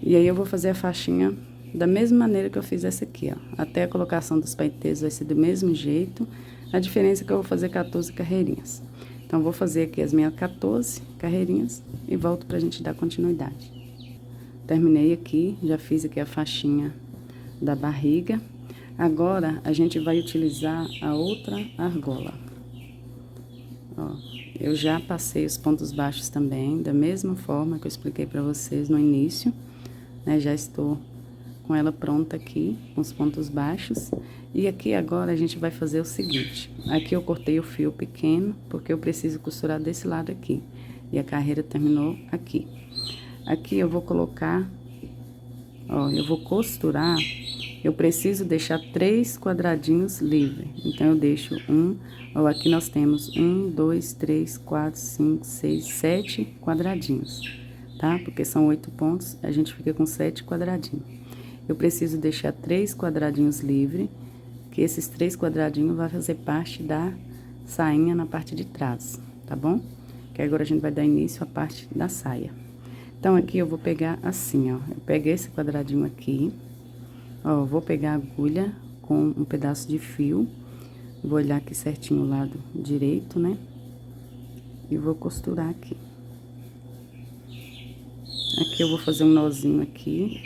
E aí, eu vou fazer a faixinha da mesma maneira que eu fiz essa aqui, ó. Até a colocação dos paetês vai ser do mesmo jeito. A diferença é que eu vou fazer 14 carreirinhas. Então, vou fazer aqui as minhas 14 carreirinhas e volto pra gente dar continuidade. Terminei aqui, já fiz aqui a faixinha da barriga. Agora, a gente vai utilizar a outra argola. Ó, eu já passei os pontos baixos também, da mesma forma que eu expliquei pra vocês no início, né? Já estou com ela pronta aqui, com os pontos baixos. E aqui agora a gente vai fazer o seguinte. Aqui eu cortei o fio pequeno, porque eu preciso costurar desse lado aqui. E a carreira terminou aqui. Aqui eu vou colocar, ó, eu vou costurar. Eu preciso deixar 3 quadradinhos livres. Então, eu deixo ó, aqui nós temos 1, 2, 3, 4, 5, 6, 7 quadradinhos, tá? Porque são 8 pontos, a gente fica com 7 quadradinhos. Eu preciso deixar 3 quadradinhos livres, que esses 3 quadradinhos vai fazer parte da sainha na parte de trás, tá bom? Que agora a gente vai dar início à parte da saia. Então, aqui eu vou pegar assim, ó. Eu peguei esse quadradinho aqui. Ó, vou pegar a agulha com um pedaço de fio, vou olhar aqui certinho o lado direito, né? E vou costurar aqui. Aqui eu vou fazer um nozinho aqui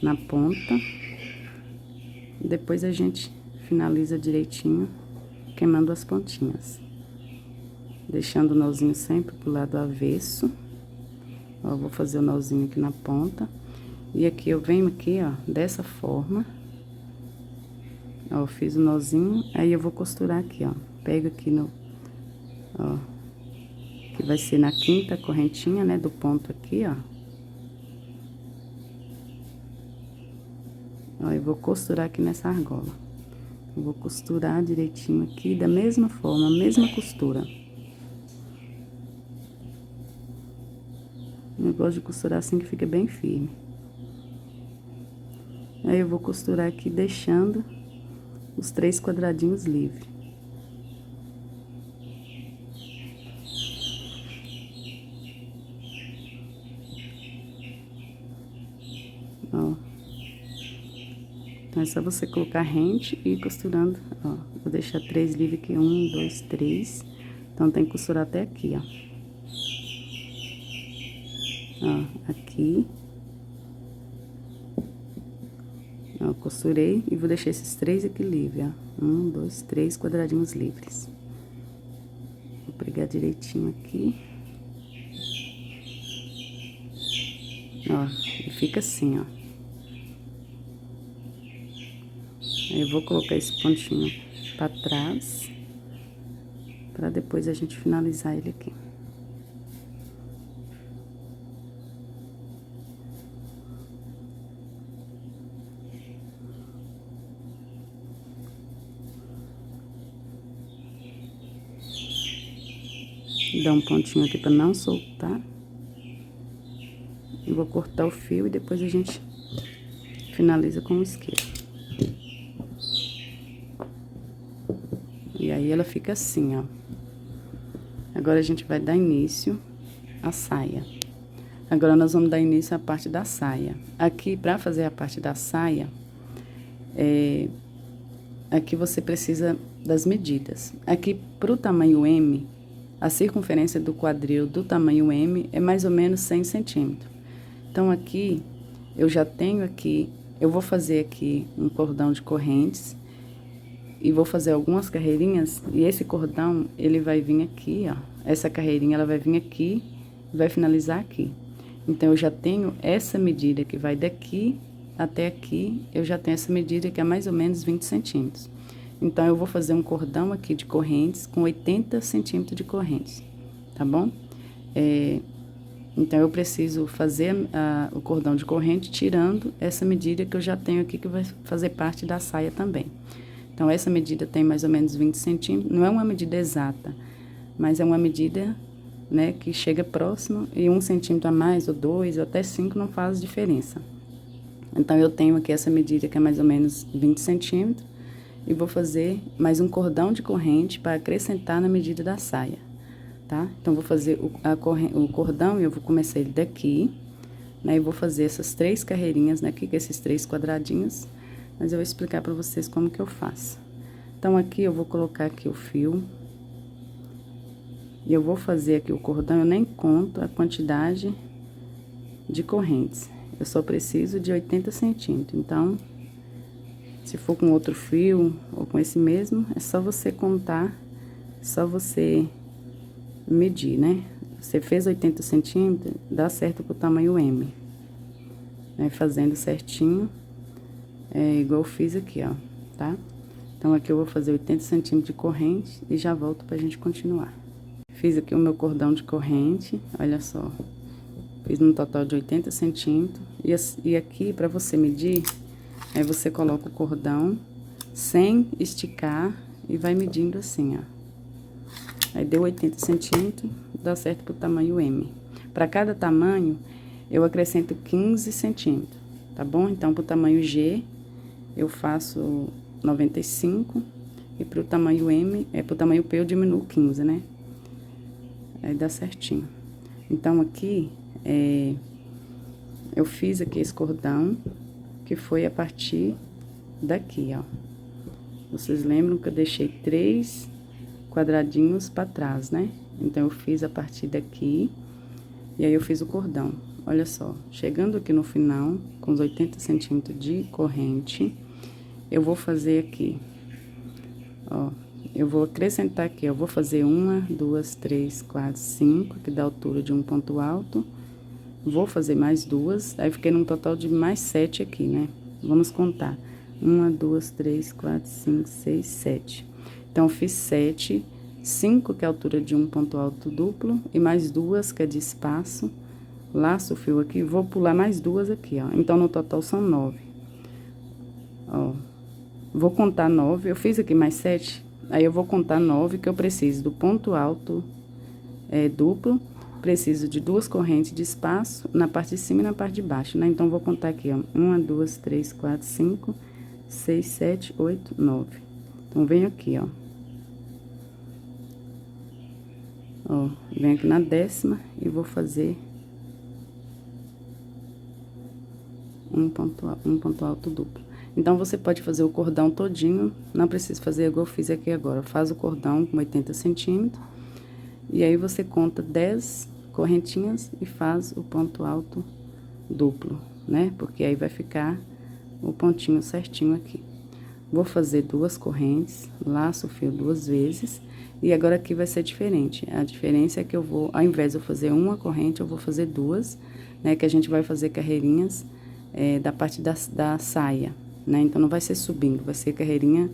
na ponta. Depois a gente finaliza direitinho, queimando as pontinhas. Deixando o nozinho sempre pro lado avesso. Ó, vou fazer o nozinho aqui na ponta. E aqui eu venho aqui, ó, dessa forma. Ó, fiz o nozinho, aí eu vou costurar aqui, ó. Pego aqui no, ó, que vai ser na 5ª correntinha, né, do ponto aqui, ó. Ó, eu vou costurar aqui nessa argola. Eu vou costurar direitinho aqui, da mesma forma, a mesma costura. Eu gosto de costurar assim que fica bem firme. Aí eu vou costurar aqui deixando os 3 quadradinhos livres. Ó. Então, é só você colocar rente e ir costurando, ó. Vou deixar 3 livres aqui, 1, 2, 3. Então, tem que costurar até aqui, ó. Ó, aqui. Ó, costurei e vou deixar esses 3 aqui livres, ó. 1, 2, 3 quadradinhos livres. Vou pregar direitinho aqui. Ó, e fica assim, ó. Aí eu vou colocar esse pontinho pra trás, pra depois a gente finalizar ele aqui. Dá um pontinho aqui pra não soltar. Eu vou cortar o fio e depois a gente finaliza com o isqueiro. E aí, ela fica assim, ó. Agora, a gente vai dar início à saia. Agora, nós vamos dar início à parte da saia. Aqui, pra fazer a parte da saia, aqui você precisa das medidas. Aqui, pro tamanho M, a circunferência do quadril do tamanho M é mais ou menos 100 centímetros. Então, aqui, eu já tenho aqui, eu vou fazer aqui um cordão de correntes. E vou fazer algumas carreirinhas, e esse cordão, ele vai vir aqui, ó. Essa carreirinha, ela vai vir aqui, e vai finalizar aqui. Então, eu já tenho essa medida que vai daqui até aqui, eu já tenho essa medida que é mais ou menos 20 centímetros. Então, eu vou fazer um cordão aqui de correntes com 80 centímetros de correntes, tá bom? Então, eu preciso fazer o cordão de corrente tirando essa medida que eu já tenho aqui, que vai fazer parte da saia também. Então, essa medida tem mais ou menos 20 centímetros, não é uma medida exata, mas é uma medida, né, que chega próximo, e 1 centímetro a mais, ou 2, ou até 5 não faz diferença. Então, eu tenho aqui essa medida que é mais ou menos 20 centímetros, e vou fazer mais um cordão de corrente para acrescentar na medida da saia, tá? Então, vou fazer o cordão, e eu vou começar ele daqui, né, e vou fazer essas 3 carreirinhas, né, aqui, com esses 3 quadradinhos. Mas eu vou explicar pra vocês como que eu faço. Então, aqui eu vou colocar aqui o fio. E eu vou fazer aqui o cordão, eu nem conto a quantidade de correntes. Eu só preciso de 80 centímetros. Então, se for com outro fio ou com esse mesmo, é só você contar, só você medir, né? Você fez 80 centímetros, dá certo pro tamanho M. Vai fazendo certinho. Igual eu fiz aqui, ó, tá? Então, aqui eu vou fazer 80 centímetros de corrente e já volto pra gente continuar. Fiz aqui o meu cordão de corrente, olha só. Fiz um total de 80 centímetros. E aqui, pra você medir, aí você coloca o cordão sem esticar e vai medindo assim, ó. Aí, deu 80 centímetros, dá certo pro tamanho M. Pra cada tamanho, eu acrescento 15 centímetros, tá bom? Então, pro tamanho G, eu faço 95, e pro tamanho M, pro tamanho P eu diminuo 15, né? Aí dá certinho. Então, aqui, eu fiz aqui esse cordão, que foi a partir daqui, ó. Vocês lembram que eu deixei 3 quadradinhos pra trás, né? Então, eu fiz a partir daqui, e aí eu fiz o cordão. Olha só, chegando aqui no final, com os 80 centímetros de corrente, eu vou fazer aqui, ó, eu vou acrescentar aqui, eu vou fazer 1, 2, 3, 4, 5, que dá a altura de um ponto alto, vou fazer mais 2, aí fiquei num total de mais 7 aqui, né? Vamos contar, 1, 2, 3, 4, 5, 6, 7. Então, eu fiz 7, 5, que é a altura de um ponto alto duplo, e mais 2, que é de espaço. Laço o fio aqui, vou pular mais 2 aqui, ó. Então, no total são 9. Ó, vou contar 9, eu fiz aqui mais 7, aí eu vou contar 9, que eu preciso do ponto alto duplo, preciso de 2 correntes de espaço na parte de cima e na parte de baixo, né? Então, vou contar aqui, ó. 1, 2, 3, 4, 5, 6, 7, 8, 9. Então, venho aqui, ó. Ó, venho aqui na 10ª e vou fazer um ponto alto duplo. Então, você pode fazer o cordão todinho, não precisa fazer igual eu fiz aqui agora. Faz o cordão com 80 centímetros, e aí você conta 10 correntinhas e faz o ponto alto duplo, né? Porque aí vai ficar o pontinho certinho aqui. Vou fazer 2 correntes, laço o fio 2 vezes, e agora aqui vai ser diferente. A diferença é que eu vou, ao invés de eu fazer uma corrente, eu vou fazer 2, né? Que a gente vai fazer carreirinhas da parte da saia, né? Então, não vai ser subindo, vai ser carreirinha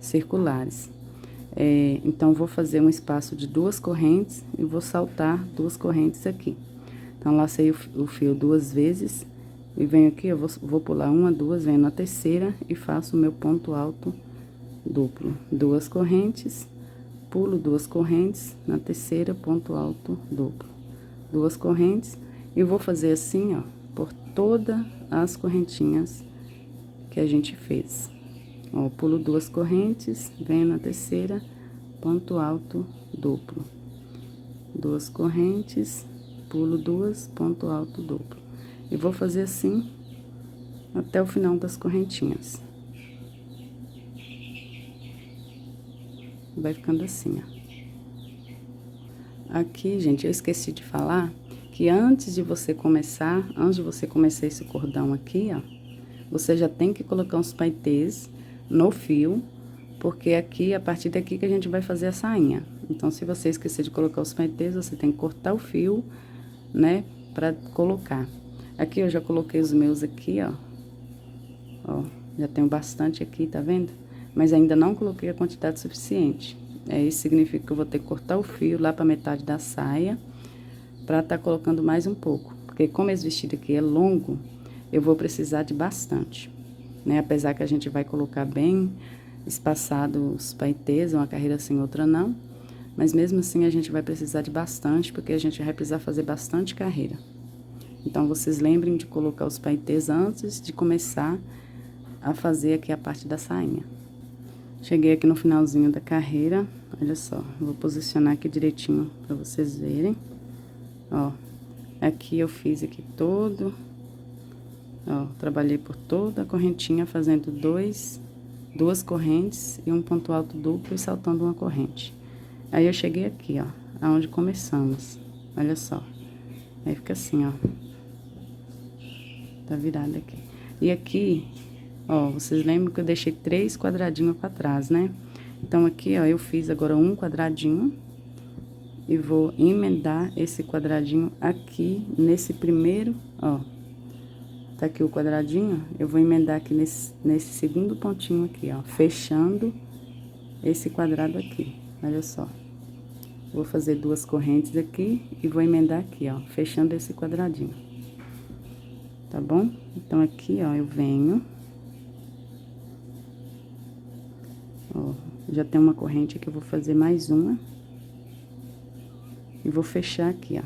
circulares. Então, vou fazer um espaço de 2 correntes e vou saltar 2 correntes aqui. Então, lacei o fio 2 vezes e venho aqui, eu vou pular 1, 2, venho na 3ª e faço o meu ponto alto duplo. 2 correntes, pulo 2 correntes, na 3ª, ponto alto duplo. 2 correntes, e vou fazer assim, ó, por todas as correntinhas que a gente fez. Ó, pulo 2 correntes, venho na 3ª, ponto alto duplo. 2 correntes, pulo 2, ponto alto duplo. E vou fazer assim até o final das correntinhas. Vai ficando assim, ó. Aqui, gente, eu esqueci de falar que antes de você começar esse cordão aqui, ó, você já tem que colocar uns paetês no fio, porque aqui, a partir daqui que a gente vai fazer a sainha. Então, se você esquecer de colocar os paetês, você tem que cortar o fio, né, pra colocar. Aqui eu já coloquei os meus aqui, ó. Ó, já tenho bastante aqui, tá vendo? Mas ainda não coloquei a quantidade suficiente. Isso significa que eu vou ter que cortar o fio lá pra metade da saia, pra tá colocando mais um pouco. Porque como esse vestido aqui é longo, eu vou precisar de bastante, né? Apesar que a gente vai colocar bem espaçado os paetês, uma carreira sem outra não. Mas mesmo assim a gente vai precisar de bastante, porque a gente vai precisar fazer bastante carreira. Então, vocês lembrem de colocar os paetês antes de começar a fazer aqui a parte da sainha. Cheguei aqui no finalzinho da carreira, olha só, vou posicionar aqui direitinho pra vocês verem. Ó, aqui eu fiz aqui todo, ó, trabalhei por toda a correntinha fazendo 2 correntes e um ponto alto duplo e saltando uma corrente. Aí, eu cheguei aqui, ó, aonde começamos, olha só. Aí, fica assim, ó. Tá virado aqui. E aqui, ó, vocês lembram que eu deixei 3 quadradinhos pra trás, né? Então, aqui, ó, eu fiz agora um quadradinho e vou emendar esse quadradinho aqui nesse primeiro, ó. Tá aqui o quadradinho, eu vou emendar aqui nesse segundo pontinho aqui, ó, fechando esse quadrado aqui, olha só. Vou fazer 2 correntes aqui e vou emendar aqui, ó, fechando esse quadradinho. Tá bom? Então, aqui, ó, eu venho. Ó, já tem uma corrente aqui, eu vou fazer mais uma. E vou fechar aqui, ó.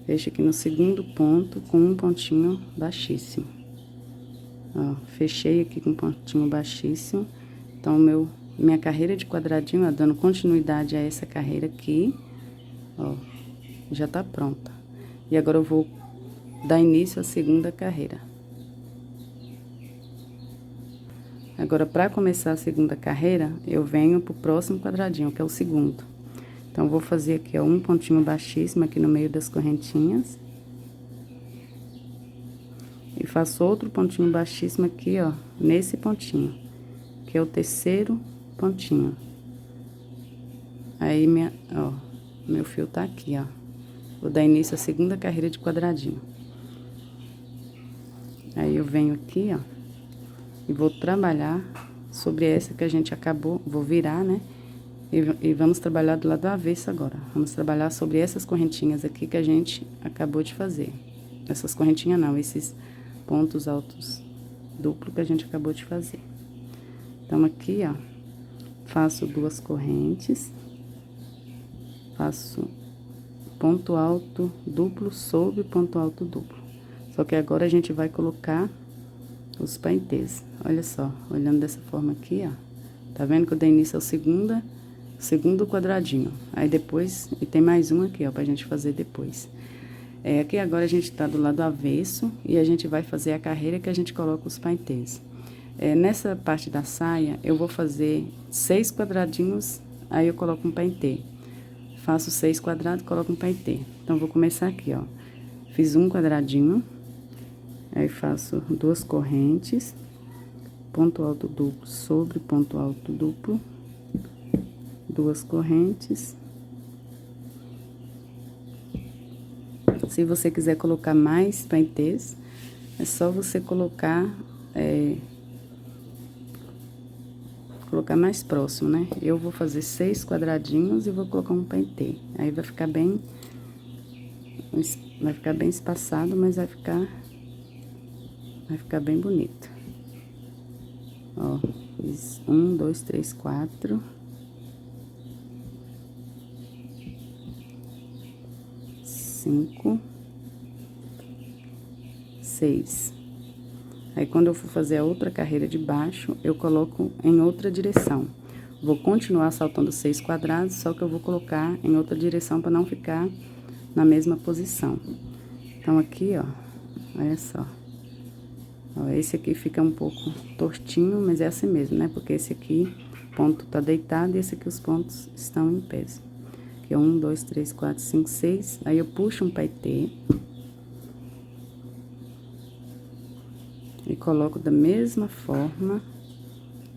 Fecho aqui no segundo ponto com um pontinho baixíssimo. Ó, fechei aqui com um pontinho baixíssimo. Então, minha carreira de quadradinho, ó, dando continuidade a essa carreira aqui, ó, já tá pronta. E agora eu vou dar início à segunda carreira. Agora, pra começar a segunda carreira, eu venho pro próximo quadradinho, que é o segundo. Então, vou fazer aqui, ó, um pontinho baixíssimo aqui no meio das correntinhas. E faço outro pontinho baixíssimo aqui, ó, nesse pontinho, que é o terceiro pontinho. Aí, ó, meu fio tá aqui, ó. Vou dar início à segunda carreira de quadradinho. Aí, eu venho aqui, ó, e vou trabalhar sobre essa que a gente acabou, vou virar, né? E vamos trabalhar do lado avesso agora. Vamos trabalhar sobre essas correntinhas aqui que a gente acabou de fazer. Essas correntinhas não, esses pontos altos duplo que a gente acabou de fazer. Então, aqui, ó, faço 2 correntes, faço ponto alto duplo sobre ponto alto duplo. Só que agora a gente vai colocar os paetês. Olha só, olhando dessa forma aqui, ó. Tá vendo que eu dei início ao segundo quadradinho. Aí depois, e tem mais um aqui, ó, pra gente fazer depois. Aqui agora a gente tá do lado avesso e a gente vai fazer a carreira que a gente coloca os paetês. Nessa parte da saia, eu vou fazer 6 quadradinhos, aí eu coloco um paetê. Faço 6 quadrados, coloco um paetê. Então, vou começar aqui, ó. Fiz um quadradinho, aí faço 2 correntes, ponto alto duplo sobre ponto alto duplo, 2 correntes. Se você quiser colocar mais paetês, é só você colocar mais próximo, né? Eu vou fazer 6 quadradinhos e vou colocar um paetê. Aí vai ficar bem espaçado, mas vai ficar bem bonito. Ó, fiz 1, 2, 3, 4. 5, 6. Aí, quando eu for fazer a outra carreira de baixo, eu coloco em outra direção. Vou continuar saltando 6 quadrados, só que eu vou colocar em outra direção para não ficar na mesma posição. Então, aqui, ó, olha só. Ó, esse aqui fica um pouco tortinho, mas é assim mesmo, né? Porque esse aqui, o ponto tá deitado e esse aqui, os pontos estão em pé. Aqui é 1, 2, 3, 4, 5, 6. Aí, eu puxo um paetê. E coloco da mesma forma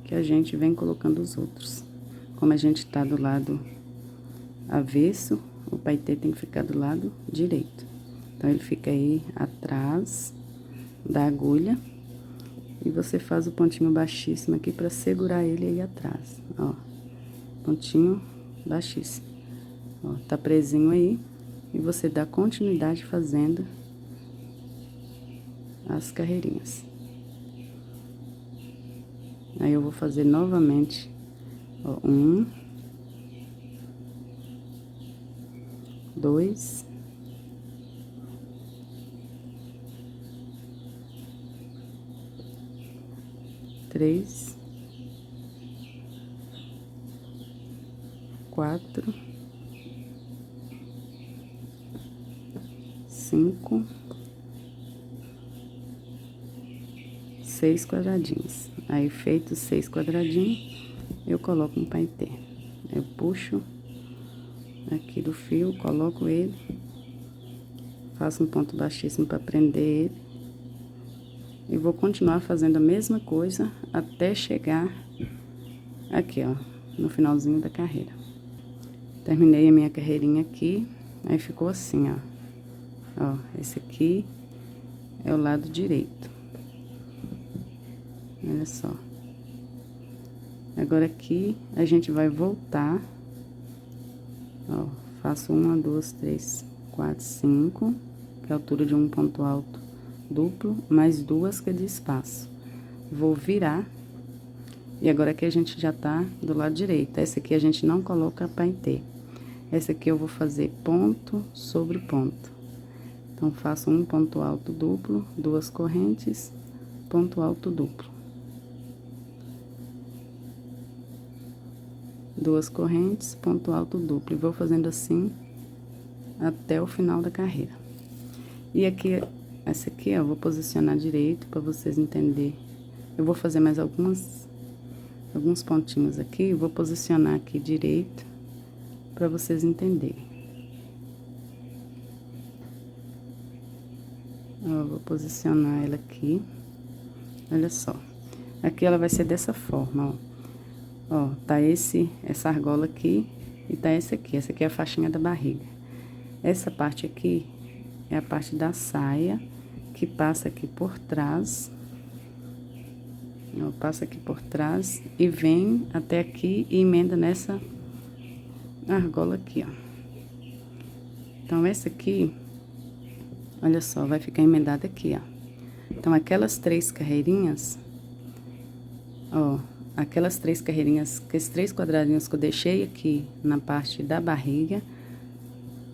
que a gente vem colocando os outros. Como a gente tá do lado avesso, o paetê tem que ficar do lado direito. Então, ele fica aí atrás da agulha. E você faz o pontinho baixíssimo aqui pra segurar ele aí atrás, ó. Pontinho baixíssimo. Ó, tá presinho aí. E você dá continuidade fazendo as carreirinhas. Aí, eu vou fazer novamente, ó, 1, 2, 3, 4, 5, 6 quadradinhos. Aí, feitos 6 quadradinhos, eu coloco um paetê. Eu puxo aqui do fio, coloco ele, faço um ponto baixíssimo para prender ele. E vou continuar fazendo a mesma coisa até chegar aqui, ó, no finalzinho da carreira. Terminei a minha carreirinha aqui, aí ficou assim, ó. Ó, esse aqui é o lado direito. Olha só. Agora aqui, a gente vai voltar. Ó, faço 1, 2, 3, 4, 5, que é a altura de um ponto alto duplo, mais 2 que é de espaço. Vou virar. E agora aqui a gente já tá do lado direito. Essa aqui a gente não coloca paetê. Essa aqui eu vou fazer ponto sobre ponto. Então, faço um ponto alto duplo, 2 correntes, ponto alto duplo. 2 correntes, ponto alto duplo. E vou fazendo assim até o final da carreira. E aqui, essa aqui, ó, eu vou posicionar direito para vocês entenderem. Eu vou fazer mais alguns pontinhos aqui, vou posicionar aqui direito para vocês entenderem. Ó, vou posicionar ela aqui. Olha só. Aqui ela vai ser dessa forma, ó. Ó, tá essa argola aqui e tá essa aqui. Essa aqui é a faixinha da barriga. Essa parte aqui é a parte da saia que passa aqui por trás. Ó, passa aqui por trás e vem até aqui e emenda nessa argola aqui, ó. Então, essa aqui, olha só, vai ficar emendada aqui, ó. Então, aquelas 3 carreirinhas, ó, aquelas 3 carreirinhas, aqueles 3 quadradinhos que eu deixei aqui na parte da barriga,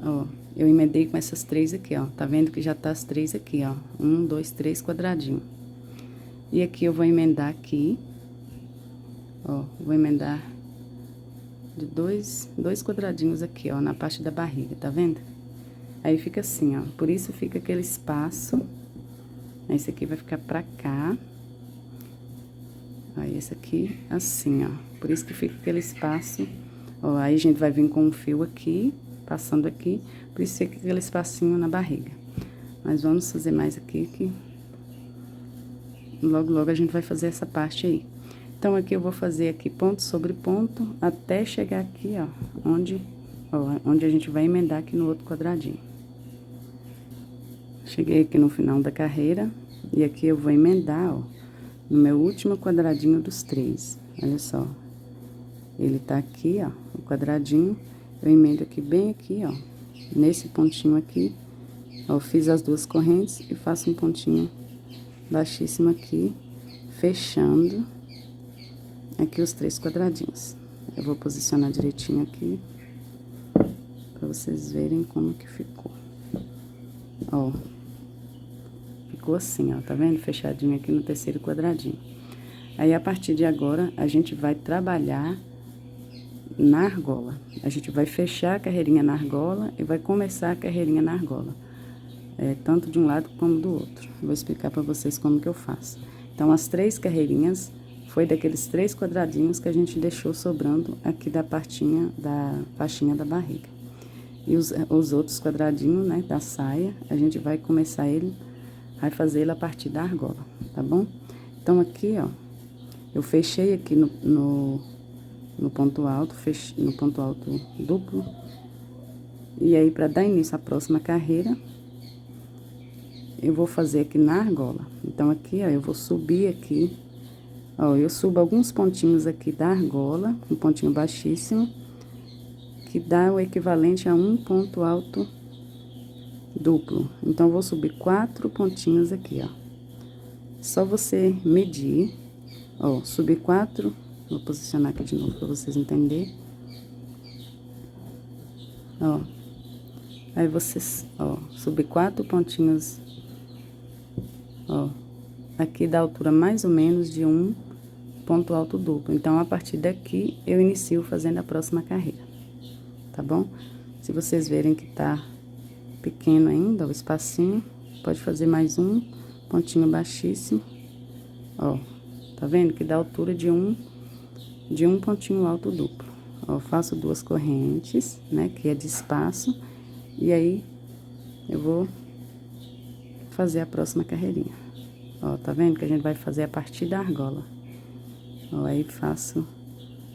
Ó, eu emendei com essas 3 aqui, ó. Tá vendo que já tá as 3 aqui, ó. 1, 2, 3 quadradinhos. E aqui eu vou emendar aqui. Ó, vou emendar de dois quadradinhos aqui, ó, na parte da barriga, tá vendo? Aí fica assim, ó. Por isso fica aquele espaço. Esse aqui vai ficar pra cá. Aí, esse aqui, assim, ó. Por isso que fica aquele espaço. Ó, aí a gente vai vir com um fio aqui, passando aqui. Por isso fica aquele espacinho na barriga. Mas vamos fazer mais aqui, que logo, logo a gente vai fazer essa parte aí. Então, aqui eu vou fazer aqui ponto sobre ponto, até chegar aqui, ó, onde a gente vai emendar aqui no outro quadradinho. Cheguei aqui no final da carreira, e aqui eu vou emendar, ó, no meu último quadradinho dos 3. Olha só. Ele tá aqui, ó, o quadradinho, eu emendo aqui bem aqui, ó, nesse pontinho aqui, ó, fiz as 2 correntes e faço um pontinho baixíssimo aqui, fechando aqui os 3 quadradinhos. Eu vou posicionar direitinho aqui, pra vocês verem como que ficou. Ó, ficou assim, ó, tá vendo? Fechadinho aqui no terceiro quadradinho. Aí, a partir de agora, a gente vai trabalhar na argola. A gente vai fechar a carreirinha na argola e vai começar a carreirinha na argola. Tanto de um lado como do outro. Vou explicar pra vocês como que eu faço. Então, as 3 carreirinhas foi daqueles 3 quadradinhos que a gente deixou sobrando aqui da faixinha da barriga. E os outros quadradinhos, né, da saia, a gente vai começar vai fazer ele a partir da argola, tá bom? Então, aqui, ó, eu fechei aqui no ponto alto, no ponto alto duplo. E aí, pra dar início à próxima carreira, eu vou fazer aqui na argola. Então, aqui, ó, eu vou subir aqui, ó, eu subo alguns pontinhos aqui da argola, um pontinho baixíssimo, que dá o equivalente a um ponto alto duplo. Então, eu vou subir 4 pontinhos aqui, ó. Só você medir, ó, subir 4, vou posicionar aqui de novo pra vocês entenderem. Ó, aí vocês, ó, subir 4 pontinhos, ó, aqui da altura mais ou menos de um ponto alto duplo. Então, a partir daqui, eu inicio fazendo a próxima carreira, tá bom? Se vocês verem que tá pequeno ainda, o espacinho, pode fazer mais um pontinho baixíssimo, ó, tá vendo? Que dá a altura de um pontinho alto duplo. Ó, faço 2 correntes, né, que é de espaço, e aí eu vou fazer a próxima carreirinha. Ó, tá vendo que a gente vai fazer a partir da argola. Ó, aí faço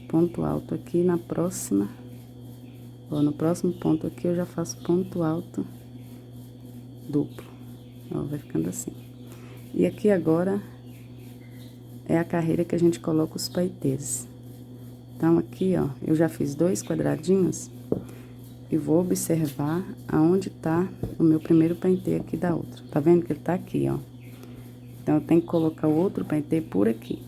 ponto alto aqui na próxima, ó, no próximo ponto aqui eu já faço ponto alto duplo. Ó, vai ficando assim. E aqui agora é a carreira que a gente coloca os paetês. Então, aqui, ó, eu já fiz 2 quadradinhos e vou observar aonde tá o meu primeiro paetê aqui da outra. Tá vendo que ele tá aqui, ó? Então, eu tenho que colocar o outro paetê por aqui.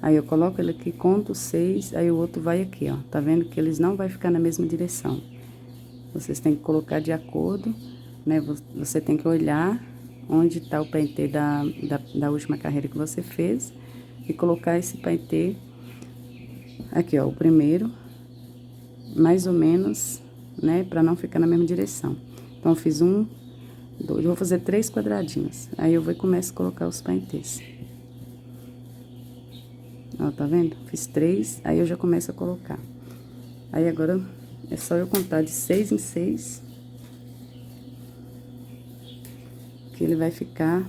Aí, eu coloco ele aqui, conto 6, aí o outro vai aqui, ó. Tá vendo que eles não vai ficar na mesma direção. Vocês têm que colocar de acordo, né? Você tem que olhar onde tá o paetê da última carreira que você fez e colocar esse paetê aqui, ó, o primeiro, mais ou menos, né, pra não ficar na mesma direção. Então, eu fiz 1, 2, eu vou fazer 3 quadradinhos. Aí, eu vou e começo a colocar os paetês. Ó, tá vendo? Fiz 3, aí eu já começo a colocar. Aí, agora, é só eu contar de 6 em 6, que ele vai ficar...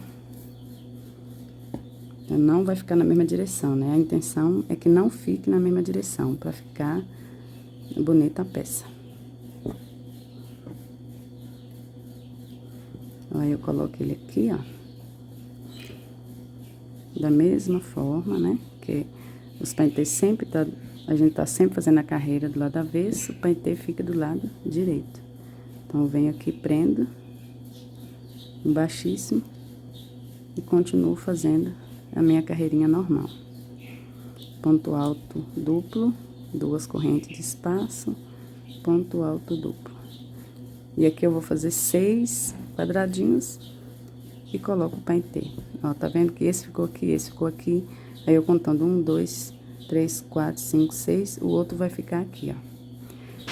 Não vai ficar na mesma direção, né? A intenção é que não fique na mesma direção, pra ficar bonita a peça. Aí, eu coloco ele aqui, ó. Da mesma forma, né? Que os paetês sempre a gente tá sempre fazendo a carreira do lado avesso, o paetê fica do lado direito. Então, eu venho aqui, prendo, um baixíssimo, e continuo fazendo a minha carreirinha normal. Ponto alto duplo, 2 correntes de espaço, ponto alto duplo. E aqui eu vou fazer 6 quadradinhos e coloco o paetê. Ó, tá vendo que esse ficou aqui, esse ficou aqui. Aí eu contando 1, 2, 3, 4, 5, 6, o outro vai ficar aqui, ó.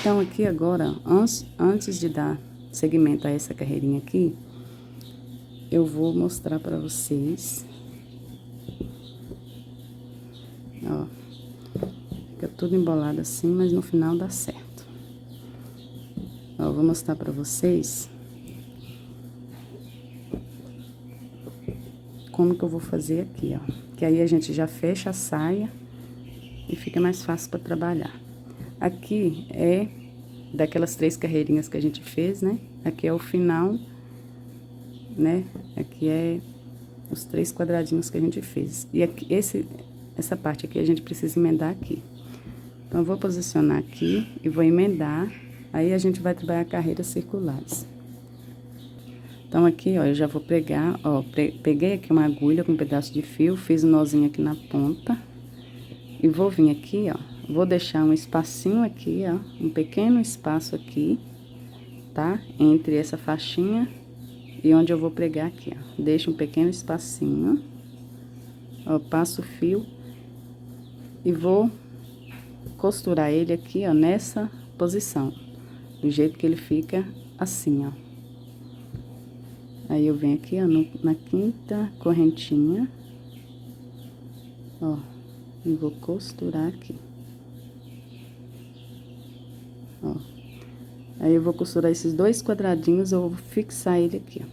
Então, aqui agora, antes de dar seguimento a essa carreirinha aqui, eu vou mostrar pra vocês. Ó, fica tudo embolado assim, mas no final dá certo. Ó, eu vou mostrar pra vocês como que eu vou fazer aqui, ó. Que aí a gente já fecha a saia e fica mais fácil pra trabalhar. Aqui é daquelas 3 carreirinhas que a gente fez, né? Aqui é o final, né? Aqui é os 3 quadradinhos que a gente fez. E aqui, essa parte aqui a gente precisa emendar aqui. Então, eu vou posicionar aqui e vou emendar. Aí, a gente vai trabalhar carreiras circulares. Então, aqui, ó, eu já vou pregar, ó, peguei aqui uma agulha com um pedaço de fio, fiz um nozinho aqui na ponta. E vou vir aqui, ó, vou deixar um espacinho aqui, ó, um pequeno espaço aqui, tá? Entre essa faixinha e onde eu vou pregar aqui, ó. Deixo um pequeno espacinho, ó, passo o fio e vou costurar ele aqui, ó, nessa posição, do jeito que ele fica assim, ó. Aí, eu venho aqui, ó, na 5ª correntinha, ó, e vou costurar aqui. Ó. Aí, eu vou costurar esses 2 quadradinhos, eu vou fixar ele aqui, ó.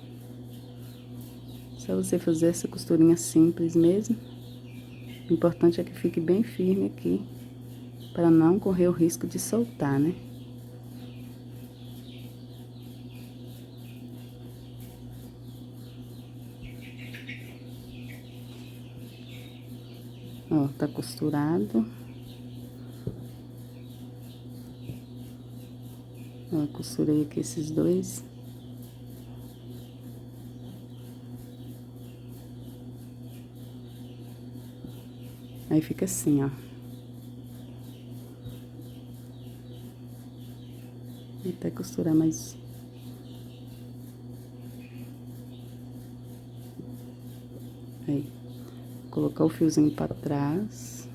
Só você fazer essa costurinha simples mesmo. O importante é que fique bem firme aqui, para não correr o risco de soltar, né? Ó, tá costurado. Ó, costurei aqui esses 2. Aí, fica assim, ó. Vou até costurar mais. Aí. Colocar o fiozinho pra trás,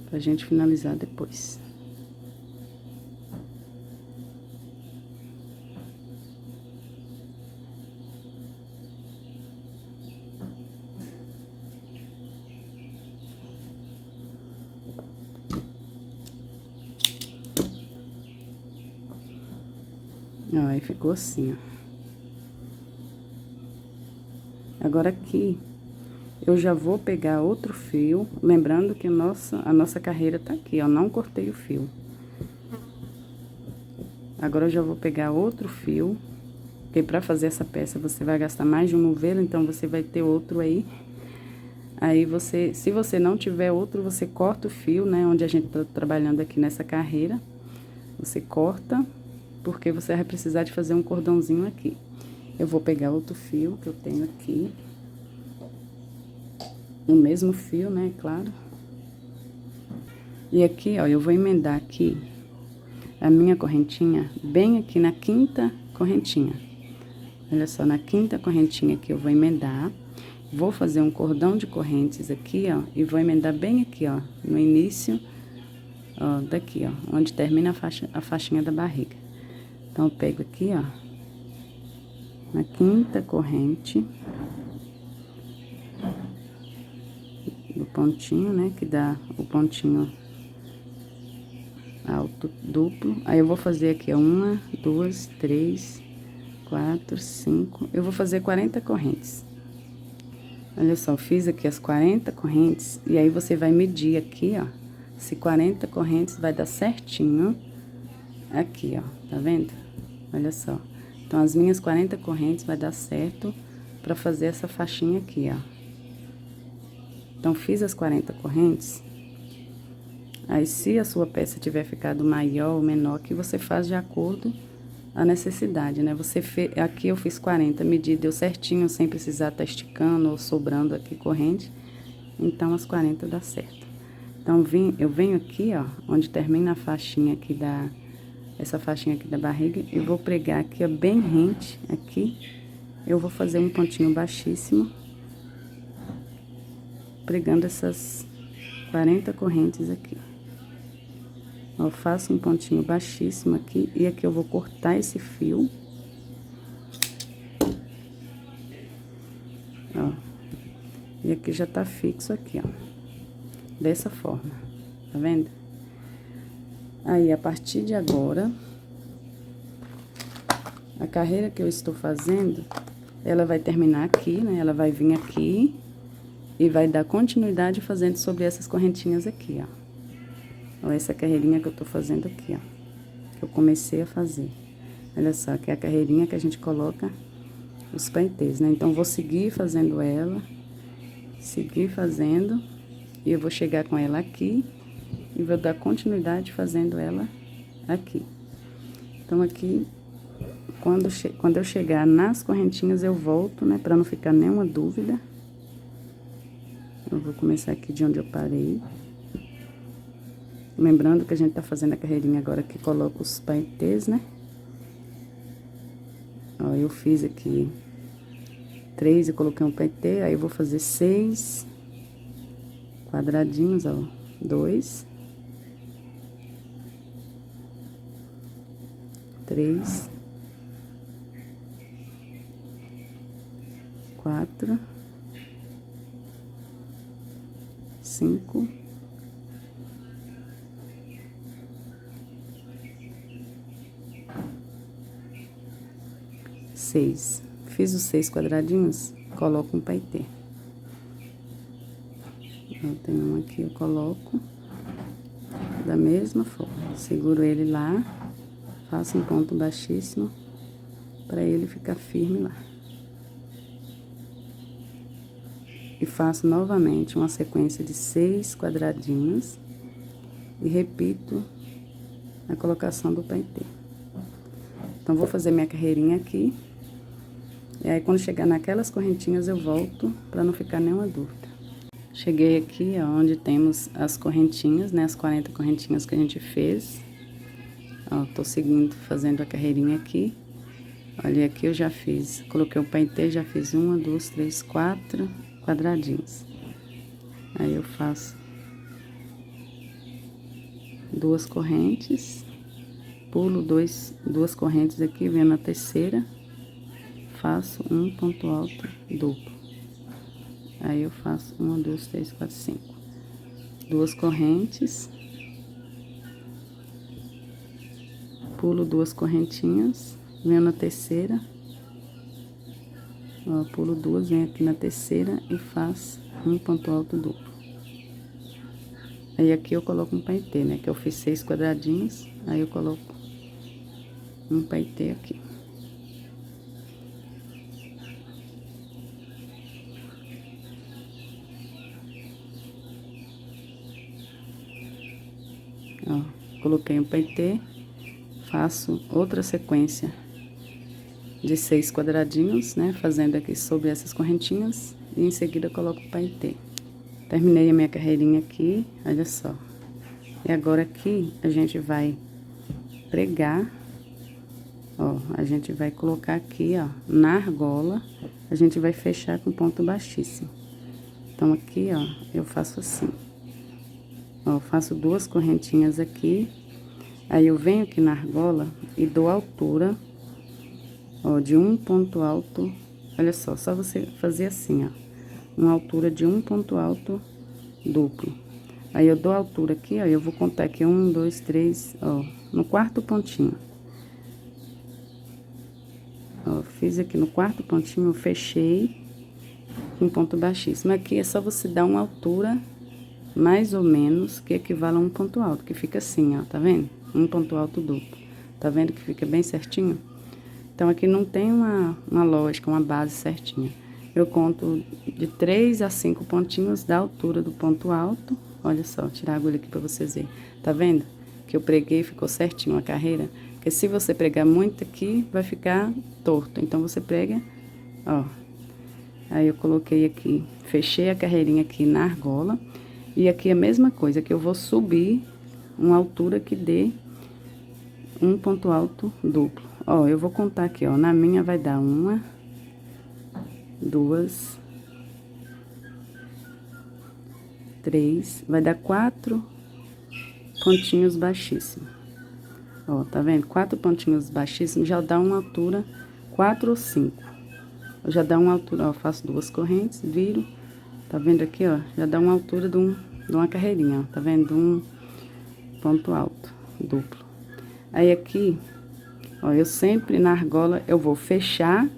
pra gente finalizar depois. Ó, aí ficou assim, ó. Agora aqui, eu já vou pegar outro fio, lembrando que a nossa carreira tá aqui, ó, não cortei o fio. Agora, eu já vou pegar outro fio, porque pra fazer essa peça você vai gastar mais de um novelo, então você vai ter outro aí. Aí, se você não tiver outro, você corta o fio, né, onde a gente tá trabalhando aqui nessa carreira. Você corta, porque você vai precisar de fazer um cordãozinho aqui. Eu vou pegar outro fio que eu tenho aqui. O mesmo fio, né, claro. E aqui, ó, eu vou emendar aqui a minha correntinha bem aqui na 5ª correntinha. Olha só, na 5ª correntinha aqui eu vou emendar. Vou fazer um cordão de correntes aqui, ó, e vou emendar bem aqui, ó, no início, ó, daqui, ó, onde termina a faixinha da barriga. Então, eu pego aqui, ó, na 5ª corrente do pontinho, né, que dá o pontinho alto duplo. Aí, eu vou fazer aqui, ó, 1, 2, 3, 4, 5, eu vou fazer 40 correntes. Olha só, fiz aqui as 40 correntes, e aí você vai medir aqui, ó, se 40 correntes vai dar certinho aqui, ó, tá vendo? Olha só. Então, as minhas 40 correntes vai dar certo pra fazer essa faixinha aqui, ó. Então, fiz as 40 correntes. Aí, se a sua peça tiver ficado maior ou menor, que você faz de acordo a necessidade, né? Aqui eu fiz 40, medi, deu certinho, sem precisar estar esticando ou sobrando aqui corrente. Então, as 40 dá certo. Então, eu venho aqui, ó, onde termina a faixinha aqui essa faixinha aqui da barriga e vou pregar aqui, ó, bem rente aqui. Eu vou fazer um pontinho baixíssimo, pregando essas 40 correntes aqui. Ó, faço um pontinho baixíssimo aqui e aqui eu vou cortar esse fio. Ó, e aqui já tá fixo aqui, ó, dessa forma, tá vendo? Aí, a partir de agora, a carreira que eu estou fazendo, ela vai terminar aqui, né? Ela vai vir aqui e vai dar continuidade fazendo sobre essas correntinhas aqui, ó. Ó, essa carreirinha que eu tô fazendo aqui, ó, que eu comecei a fazer. Olha só, que é a carreirinha que a gente coloca os paetês, né? Então, vou seguir fazendo ela, seguir fazendo, e eu vou chegar com ela aqui e vou dar continuidade fazendo ela aqui. Então, aqui, quando eu chegar nas correntinhas, eu volto, né? Pra não ficar nenhuma dúvida. Eu vou começar aqui de onde eu parei. Lembrando que a gente tá fazendo a carreirinha agora que coloca os paetês, né? Ó, eu fiz aqui 3 e coloquei um paetê, aí eu vou fazer 6 quadradinhos, ó. 2, 3, 4, 5, 6. Fiz os 6 quadradinhos, coloco um paetê. Eu tenho um aqui, eu coloco da mesma forma. Seguro ele lá, faço um ponto baixíssimo para ele ficar firme lá. E faço novamente uma sequência de 6 quadradinhos e repito a colocação do paetê. Então, vou fazer minha carreirinha aqui. E aí, quando chegar naquelas correntinhas, eu volto pra não ficar nenhuma dúvida. Cheguei aqui, ó, onde temos as correntinhas, né? As 40 correntinhas que a gente fez. Ó, tô seguindo, fazendo a carreirinha aqui. Olha, aqui eu já fiz, coloquei o paetê, já fiz 1, 2, 3, 4 quadradinhos. Aí, eu faço 2 correntes, pulo 2 correntes aqui, venho na terceira, faço um ponto alto duplo. Aí, eu faço 1, 2, 3, 4, 5. 2 correntes, pulo 2 correntinhas, venho na terceira, ó, pulo 2, venho aqui na terceira e faço um ponto alto duplo. Aí, aqui eu coloco um paetê, né, que eu fiz 6 quadradinhos, aí eu coloco um paetê aqui. Ó, coloquei um paetê, faço outra sequência de 6 quadradinhos, né, fazendo aqui sobre essas correntinhas, e em seguida coloco o paetê. Terminei a minha carreirinha aqui, olha só. E agora aqui, a gente vai pregar, ó, a gente vai colocar aqui, ó, na argola, a gente vai fechar com ponto baixíssimo. Então, aqui, ó, eu faço assim. Ó, faço 2 correntinhas aqui, aí eu venho aqui na argola e dou altura, ó, de um ponto alto, olha só você fazer assim, ó, uma altura de um ponto alto duplo. Aí, eu dou altura aqui, ó, eu vou contar aqui 1, 2, 3, ó, no 4º pontinho. Ó, fiz aqui no 4º pontinho, eu fechei com ponto baixíssimo. Aqui é só você dar uma altura mais ou menos que equivale a um ponto alto, que fica assim, ó, tá vendo? Um ponto alto duplo. Tá vendo que fica bem certinho? Então, aqui não tem uma lógica, uma base certinha. Eu conto de 3 a 5 pontinhos da altura do ponto alto. Olha só, tirar a agulha aqui pra vocês verem. Tá vendo? Que eu preguei, ficou certinho a carreira. Porque se você pregar muito aqui, vai ficar torto. Então, você prega, ó. Aí, eu coloquei aqui, fechei a carreirinha aqui na argola. E aqui a mesma coisa, que eu vou subir uma altura que dê um ponto alto duplo. Ó, eu vou contar aqui, ó, na minha vai dar 1, 2, 3, vai dar 4 pontinhos baixíssimos. Ó, tá vendo? 4 pontinhos baixíssimos já dá uma altura 4 ou 5. Já dá uma altura, ó, faço 2 correntes, viro, tá vendo aqui, ó? Já dá uma altura de uma carreirinha, ó, tá vendo? Um ponto alto duplo. Aí aqui, ó, eu sempre na argola eu vou fechar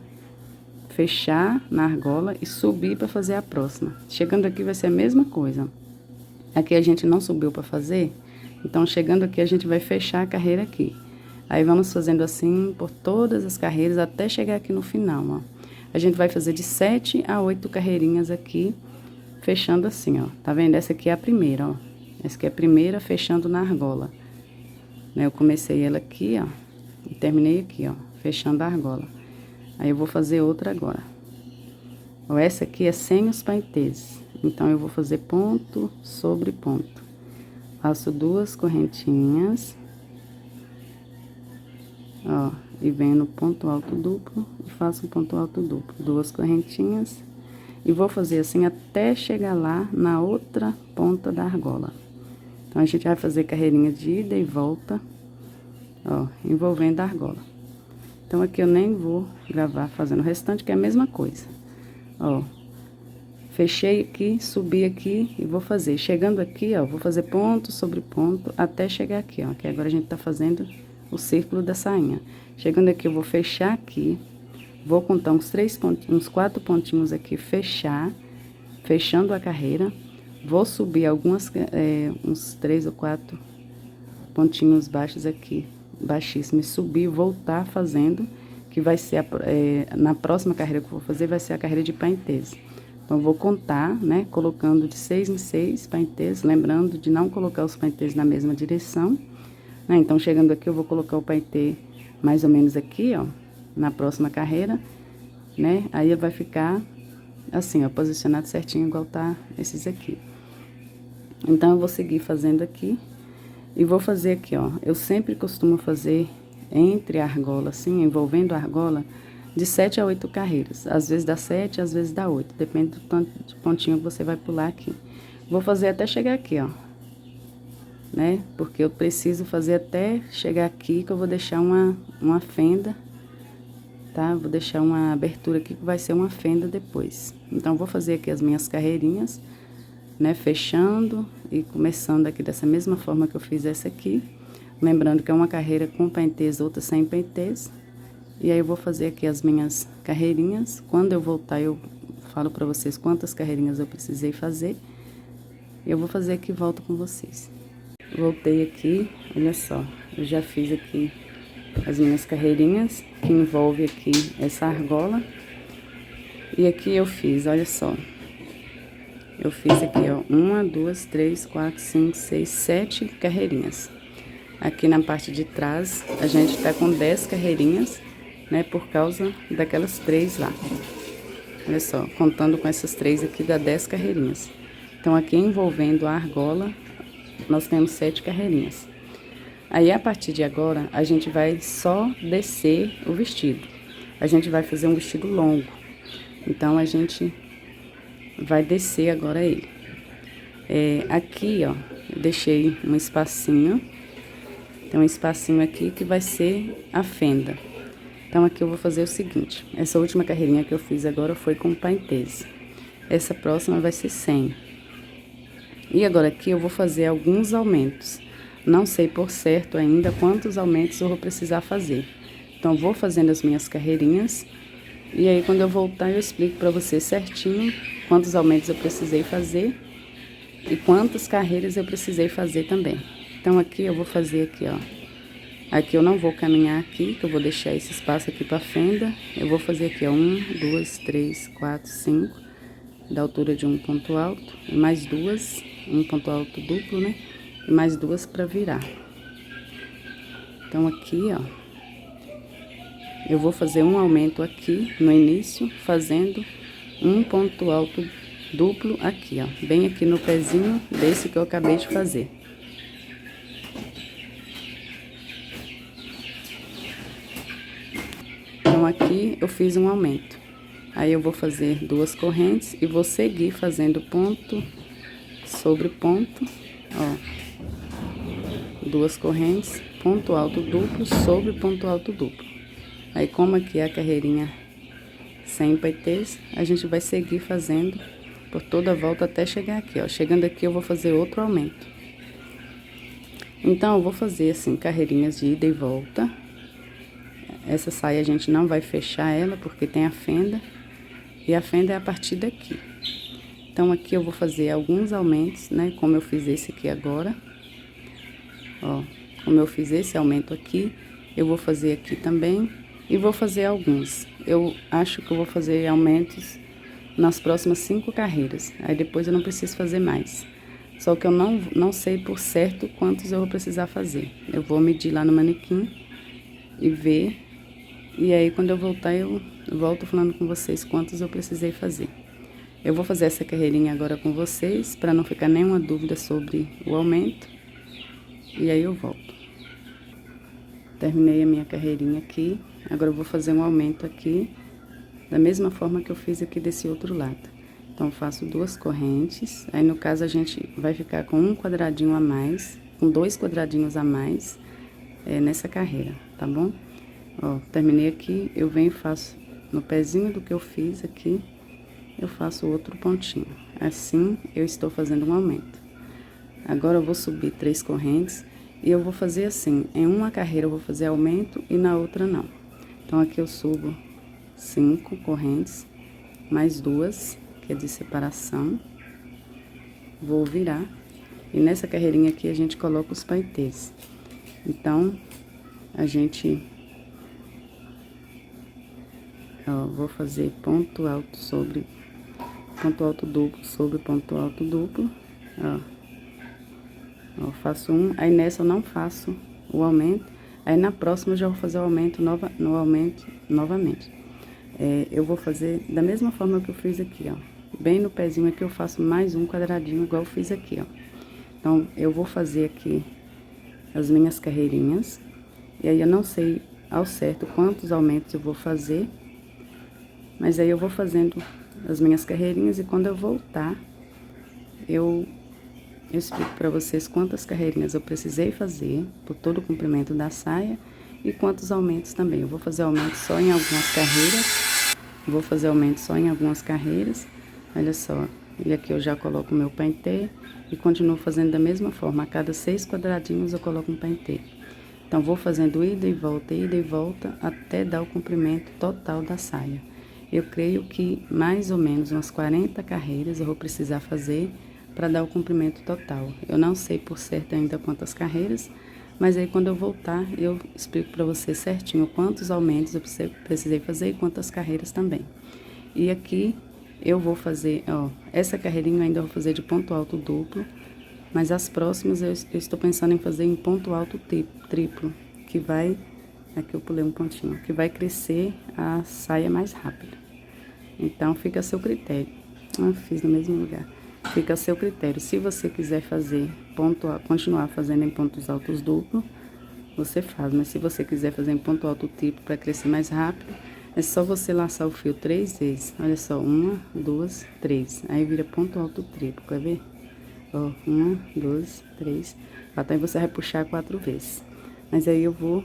na argola e subir para fazer a próxima. Chegando aqui vai ser a mesma coisa. Aqui a gente não subiu para fazer, então chegando aqui a gente vai fechar a carreira aqui. Aí vamos fazendo assim por todas as carreiras até chegar aqui no final, ó. A gente vai fazer de 7 a 8 carreirinhas aqui, fechando assim, ó. Tá vendo? Essa aqui é a primeira, ó. Essa aqui é a primeira fechando na argola. Né? Eu comecei ela aqui, ó, e terminei aqui, ó, fechando a argola. Aí eu vou fazer outra agora. Ó, essa aqui é sem os paetês. Então eu vou fazer ponto sobre ponto. Faço 2 correntinhas. Ó, e venho no ponto alto duplo e faço um ponto alto duplo. 2 correntinhas. E vou fazer assim até chegar lá na outra ponta da argola. Então a gente vai fazer carreirinha de ida e volta, ó, envolvendo a argola. Então, aqui eu nem vou gravar fazendo o restante, que é a mesma coisa. Ó, fechei aqui, subi aqui e vou fazer. Chegando aqui, ó, vou fazer ponto sobre ponto até chegar aqui, ó. Que agora a gente tá fazendo o círculo da sainha. Chegando aqui, eu vou fechar aqui. Vou contar uns 4 pontinhos aqui, fechando a carreira. Vou subir uns 3 ou 4 pontinhos baixos aqui. Baixíssimo, e subir, voltar fazendo, que vai ser na próxima carreira que eu vou fazer, vai ser a carreira de paetês. Então, eu vou contar, né, colocando de 6 em 6 paetês, lembrando de não colocar os paetês na mesma direção, né? Então, chegando aqui, eu vou colocar o paetê mais ou menos aqui, ó, na próxima carreira, né? Aí vai ficar assim, ó, posicionado certinho, igual tá esses aqui. Então, eu vou seguir fazendo aqui. E vou fazer aqui, ó, eu sempre costumo fazer entre a argola, assim, envolvendo a argola, de 7 a 8 carreiras. Às vezes dá 7, às vezes dá 8, depende do tanto de pontinho que você vai pular aqui. Vou fazer até chegar aqui, ó, né? Porque eu preciso fazer até chegar aqui, que eu vou deixar uma fenda, tá? Vou deixar uma abertura aqui, que vai ser uma fenda depois. Então, vou fazer aqui as minhas carreirinhas, né, fechando e começando aqui dessa mesma forma que eu fiz essa aqui. Lembrando que é uma carreira com paetês, outra sem paetês. E aí, eu vou fazer aqui as minhas carreirinhas. Quando eu voltar, eu falo pra vocês quantas carreirinhas eu precisei fazer. Eu vou fazer aqui e volto com vocês. Voltei aqui, olha só. Eu já fiz aqui as minhas carreirinhas, que envolve aqui essa argola. E aqui eu fiz, olha só. Eu fiz aqui, ó, 1, 2, 3, 4, 5, 6, 7 carreirinhas. Aqui na parte de trás, a gente tá com 10 carreirinhas, né, por causa daquelas 3 lá. Olha só, contando com essas 3 aqui, dá 10 carreirinhas. Então, aqui envolvendo a argola, nós temos 7 carreirinhas. Aí, a partir de agora, a gente vai só descer o vestido. A gente vai fazer um vestido longo. Então, a gente vai descer agora ele. Aqui, ó, eu deixei um espacinho. Tem um espacinho aqui que vai ser a fenda. Então, aqui eu vou fazer o seguinte. Essa última carreirinha que eu fiz agora foi com paetês. Essa próxima vai ser sem. E agora aqui eu vou fazer alguns aumentos. Não sei por certo ainda quantos aumentos eu vou precisar fazer. Então, vou fazendo as minhas carreirinhas. E aí, quando eu voltar, eu explico pra vocês certinho quantos aumentos eu precisei fazer e quantas carreiras eu precisei fazer também. Então, aqui eu vou fazer aqui, ó. Aqui eu não vou caminhar aqui, que eu vou deixar esse espaço aqui pra fenda. Eu vou fazer aqui, ó, 1, 2, 3, 4, 5, da altura de um ponto alto. E mais 2, um ponto alto duplo, né? E mais 2 pra virar. Então, aqui, ó. Eu vou fazer um aumento aqui no início, fazendo um ponto alto duplo aqui, ó. Bem aqui no pezinho desse que eu acabei de fazer. eu fiz um aumento. Aí eu vou fazer 2 correntes e vou seguir fazendo ponto sobre ponto, ó. 2 correntes, ponto alto duplo sobre ponto alto duplo. Aí, como aqui é a carreirinha sem paetês, a gente vai seguir fazendo por toda a volta até chegar aqui, ó. Chegando aqui, eu vou fazer outro aumento. Então, eu vou fazer assim, carreirinhas de ida e volta. Essa saia a gente não vai fechar ela, porque tem a fenda. E a fenda é a partir daqui. Então, aqui eu vou fazer alguns aumentos, né? Como eu fiz esse aqui agora. Ó, como eu fiz esse aumento aqui, eu vou fazer aqui também. E vou fazer alguns. Eu acho que eu vou fazer aumentos nas próximas 5 carreiras. Aí depois eu não preciso fazer mais. Só que eu não sei por certo quantos eu vou precisar fazer. Eu vou medir lá no manequim e ver. E aí quando eu voltar, eu volto falando com vocês quantos eu precisei fazer. Eu vou fazer essa carreirinha agora com vocês, para não ficar nenhuma dúvida sobre o aumento. E aí eu volto. Terminei a minha carreirinha aqui. Agora eu vou fazer um aumento aqui, da mesma forma que eu fiz aqui desse outro lado. Então, eu faço 2 correntes, aí no caso a gente vai ficar com um quadradinho a mais, com 2 quadradinhos a mais, nessa carreira, tá bom? Ó, terminei aqui, eu venho e faço no pezinho do que eu fiz aqui, eu faço outro pontinho. Assim, eu estou fazendo um aumento. Agora eu vou subir 3 correntes, e eu vou fazer assim, em uma carreira eu vou fazer aumento e na outra não. Então, aqui eu subo 5 correntes, mais 2, que é de separação. Vou virar. E nessa carreirinha aqui, a gente coloca os paetês. Então, a gente... Ó, vou fazer ponto alto sobre... Ponto alto duplo sobre ponto alto duplo. Ó, faço um. Aí, nessa eu não faço o aumento. Aí, na próxima, eu já vou fazer o aumento novamente. Eu vou fazer da mesma forma que eu fiz aqui, ó. Bem no pezinho aqui, eu faço mais um quadradinho, igual eu fiz aqui, ó. Então, eu vou fazer aqui as minhas carreirinhas. E aí, eu não sei ao certo quantos aumentos eu vou fazer. Mas aí, eu vou fazendo as minhas carreirinhas e quando eu voltar, eu explico pra vocês quantas carreirinhas eu precisei fazer por todo o comprimento da saia e quantos aumentos também. Eu vou fazer aumento só em algumas carreiras. Vou fazer aumento só em algumas carreiras. Olha só. E aqui eu já coloco o meu paetê e continuo fazendo da mesma forma. A cada 6 quadradinhos eu coloco um paetê. Então, vou fazendo ida e volta, até dar o comprimento total da saia. Eu creio que mais ou menos umas 40 carreiras eu vou precisar fazer para dar o comprimento total. Eu não sei por certo ainda quantas carreiras, mas aí quando eu voltar, eu explico para você certinho quantos aumentos eu precisei fazer e quantas carreiras também. E aqui eu vou fazer, ó, essa carreirinha eu ainda vou fazer de ponto alto duplo, mas as próximas eu estou pensando em fazer em ponto alto triplo, que vai, aqui eu pulei um pontinho, que vai crescer a saia mais rápido. Então, fica a seu critério. Fiz no mesmo lugar. Fica a seu critério. Se você quiser fazer continuar fazendo em pontos altos duplo, você faz. Mas se você quiser fazer em ponto alto triplo para crescer mais rápido, é só você laçar o fio 3 vezes. Olha só, 1, 2, 3. Aí vira ponto alto triplo, quer ver? Ó, 1, 2, 3. Até você vai puxar 4 vezes. Mas aí eu vou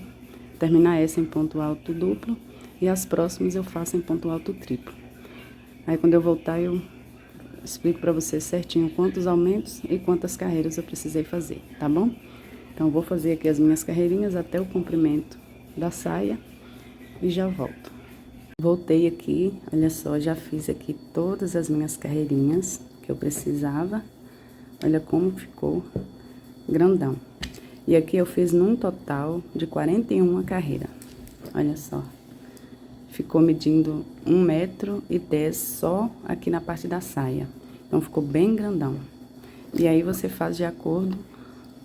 terminar essa em ponto alto duplo e as próximas eu faço em ponto alto triplo. Aí quando eu voltar, eu explico pra vocês certinho quantos aumentos e quantas carreiras eu precisei fazer, tá bom? Então, vou fazer aqui as minhas carreirinhas até o comprimento da saia e já volto. Voltei aqui, olha só, já fiz aqui todas as minhas carreirinhas que eu precisava. Olha como ficou grandão. E aqui eu fiz num total de 41 carreiras. Olha só. Ficou medindo 1,10 m só aqui na parte da saia. Então, ficou bem grandão. E aí, você faz de acordo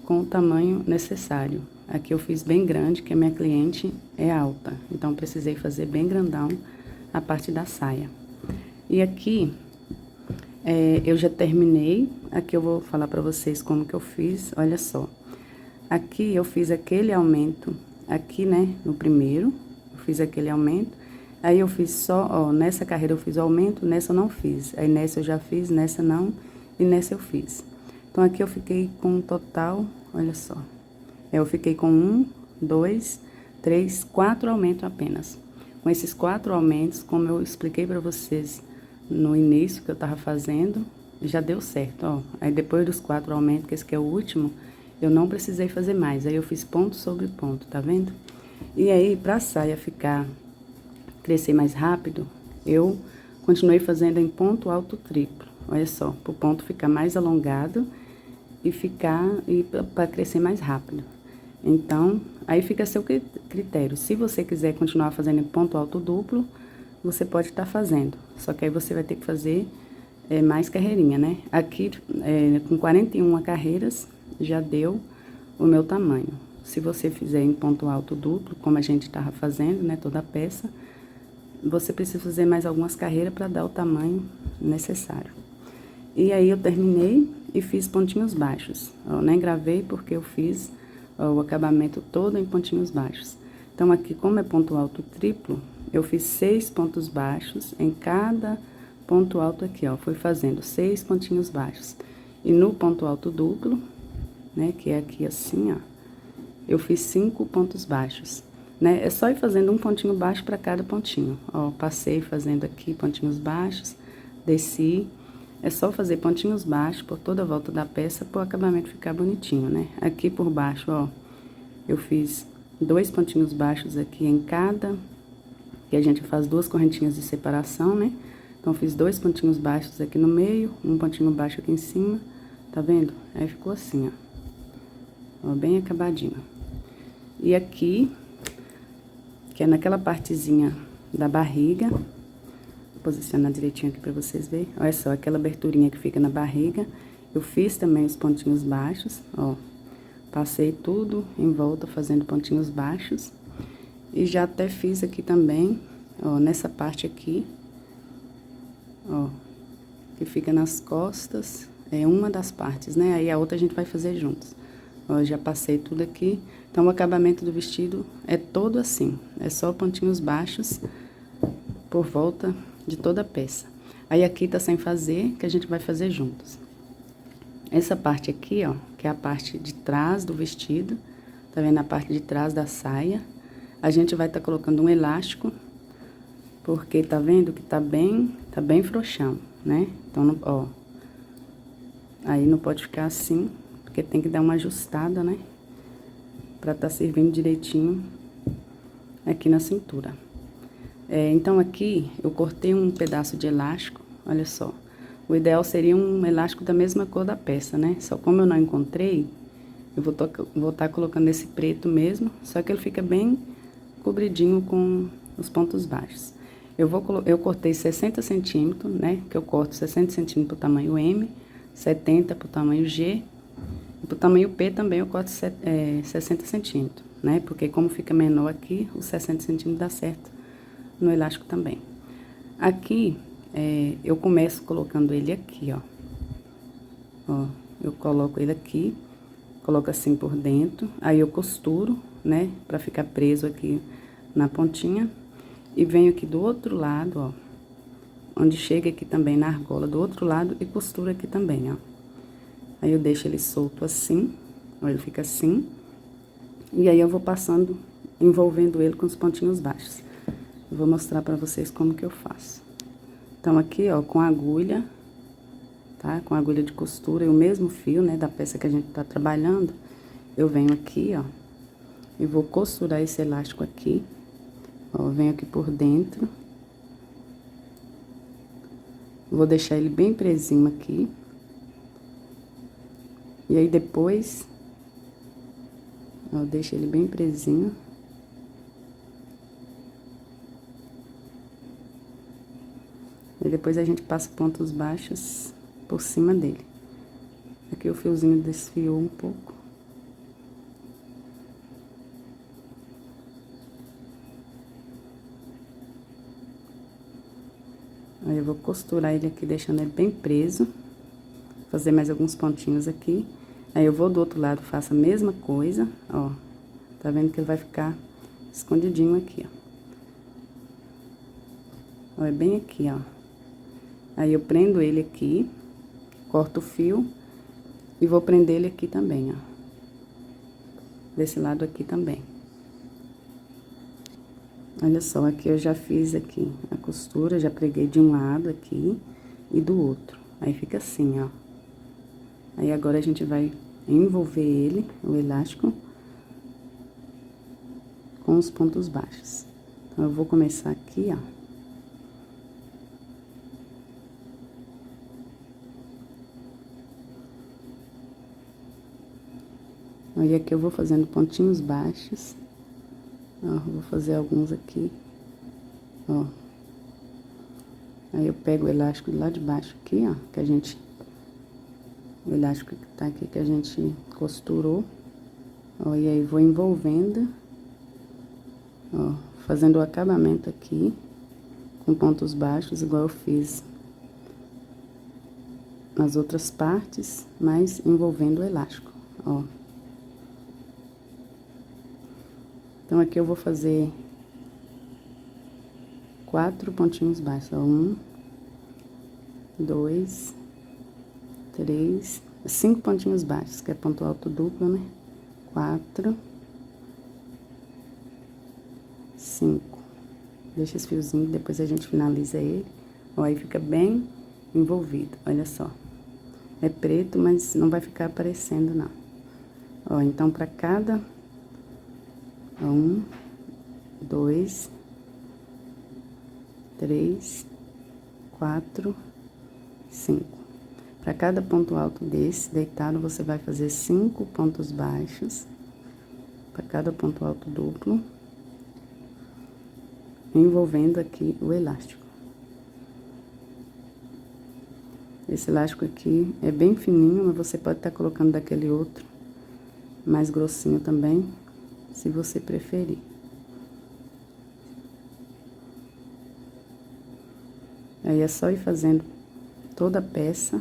com o tamanho necessário. Aqui eu fiz bem grande, que a minha cliente é alta. Então, precisei fazer bem grandão a parte da saia. E aqui, eu já terminei. Aqui eu vou falar pra vocês como que eu fiz. Olha só. Aqui eu fiz aquele aumento, aqui, né, no primeiro. Eu fiz aquele aumento. Aí eu fiz só, ó, nessa carreira eu fiz o aumento, nessa eu não fiz. Aí nessa eu já fiz, nessa não, e nessa eu fiz. Então aqui eu fiquei com um total, olha só. Eu fiquei com 1, 2, 3, 4 aumentos apenas. Com esses 4 aumentos, como eu expliquei pra vocês no início que eu tava fazendo, já deu certo, ó. Aí depois dos 4 aumentos, que esse aqui é o último, eu não precisei fazer mais. Aí eu fiz ponto sobre ponto, tá vendo? E aí, pra saia crescer mais rápido, eu continuei fazendo em ponto alto triplo. Olha só, pro ponto ficar mais alongado e para crescer mais rápido. Então, aí fica a seu critério. Se você quiser continuar fazendo em ponto alto duplo, você pode estar fazendo. Só que aí você vai ter que fazer mais carreirinha, né? Aqui, com 41 carreiras, já deu o meu tamanho. Se você fizer em ponto alto duplo, como a gente estava fazendo, né? Toda a peça, você precisa fazer mais algumas carreiras para dar o tamanho necessário. E aí eu terminei e fiz pontinhos baixos. Eu nem gravei porque eu fiz o acabamento todo em pontinhos baixos. Então aqui, como é ponto alto triplo, eu fiz 6 pontos baixos em cada ponto alto aqui, ó. Fui fazendo 6 pontinhos baixos. E no ponto alto duplo, né, que é aqui assim, ó, eu fiz 5 pontos baixos. Né? É só ir fazendo um pontinho baixo para cada pontinho. Ó, passei fazendo aqui pontinhos baixos, desci. É só fazer pontinhos baixos por toda a volta da peça para o acabamento ficar bonitinho, né? Aqui por baixo, ó, eu fiz 2 pontinhos baixos aqui em cada, que a gente faz 2 correntinhas de separação, né? Então, fiz 2 pontinhos baixos aqui no meio, um pontinho baixo aqui em cima, tá vendo? Aí ficou assim, ó bem acabadinho. E aqui, que é naquela partezinha da barriga, vou posicionar direitinho aqui pra vocês verem. Olha só, aquela aberturinha que fica na barriga, eu fiz também os pontinhos baixos, ó. Passei tudo em volta fazendo pontinhos baixos. E já até fiz aqui também, ó, nessa parte aqui, ó, que fica nas costas, é uma das partes, né? Aí a outra a gente vai fazer juntos. Ó, já passei tudo aqui. Então, o acabamento do vestido é todo assim. É só pontinhos baixos por volta de toda a peça. Aí, aqui tá sem fazer, que a gente vai fazer juntos. Essa parte aqui, ó, que é a parte de trás do vestido, tá vendo? A parte de trás da saia. A gente vai tá colocando um elástico, porque tá vendo que tá bem frouxão, né? Então, ó, aí não pode ficar assim, porque tem que dar uma ajustada, né? Pra tá servindo direitinho aqui na cintura. Então, aqui, eu cortei um pedaço de elástico, olha só. O ideal seria um elástico da mesma cor da peça, né? Só como eu não encontrei, eu vou tá colocando esse preto mesmo, só que ele fica bem cobridinho com os pontos baixos. Eu cortei 60 centímetros, né? Que eu corto 60 centímetros pro tamanho M, 70 pro tamanho G. E pro tamanho P também eu corto 60 centímetros, né? Porque como fica menor aqui, os 60 centímetros dá certo no elástico também. Aqui, eu começo colocando ele aqui, ó. Ó, eu coloco ele aqui, coloco assim por dentro, aí eu costuro, né? Pra ficar preso aqui na pontinha. E venho aqui do outro lado, ó. Onde chega aqui também na argola do outro lado e costuro aqui também, ó. Aí eu deixo ele solto assim, ó, ele fica assim. E aí eu vou passando, envolvendo ele com os pontinhos baixos. Eu vou mostrar pra vocês como que eu faço. Então, aqui, ó, com a agulha, tá? Com a agulha de costura e o mesmo fio, né, da peça que a gente tá trabalhando, eu venho aqui, ó, e vou costurar esse elástico aqui. Ó, venho aqui por dentro. Vou deixar ele bem presinho aqui. E aí, depois, ó, deixo ele bem presinho. E depois a gente passa pontos baixos por cima dele. Aqui o fiozinho desfiou um pouco. Aí eu vou costurar ele aqui, deixando ele bem preso. Fazer mais alguns pontinhos aqui. Aí eu vou do outro lado, faço a mesma coisa, ó. Tá vendo que ele vai ficar escondidinho aqui, ó. Ó, é bem aqui, ó. Aí eu prendo ele aqui, corto o fio e vou prender ele aqui também, ó. Desse lado aqui também. Olha só, aqui eu já fiz aqui a costura, já preguei de um lado aqui e do outro. Aí fica assim, ó. Aí agora a gente vai envolver ele, o elástico, com os pontos baixos. Então, eu vou começar aqui, ó. Aí aqui eu vou fazendo pontinhos baixos. Ó, vou fazer alguns aqui, ó. Aí eu pego o elástico lá de baixo aqui, ó, que a gente... O elástico que tá aqui que a gente costurou. Ó, e aí vou envolvendo, ó, fazendo o acabamento aqui, com pontos baixos, igual eu fiz nas outras partes, mas envolvendo o elástico, ó. Então, aqui eu vou fazer 4 pontinhos baixos, ó. 1, 2, 3, 5 pontinhos baixos, que é ponto alto duplo, né? 4, 5. Deixa esse fiozinho, depois a gente finaliza ele. Ó, aí fica bem envolvido, olha só. É preto, mas não vai ficar aparecendo, não. Ó, então, pra cada... 1, 2, 3, 4, 5. Para cada ponto alto desse deitado, você vai fazer 5 pontos baixos. Para cada ponto alto duplo. Envolvendo aqui o elástico. Esse elástico aqui é bem fininho, mas você pode estar colocando daquele outro mais grossinho também, se você preferir. Aí é só ir fazendo toda a peça,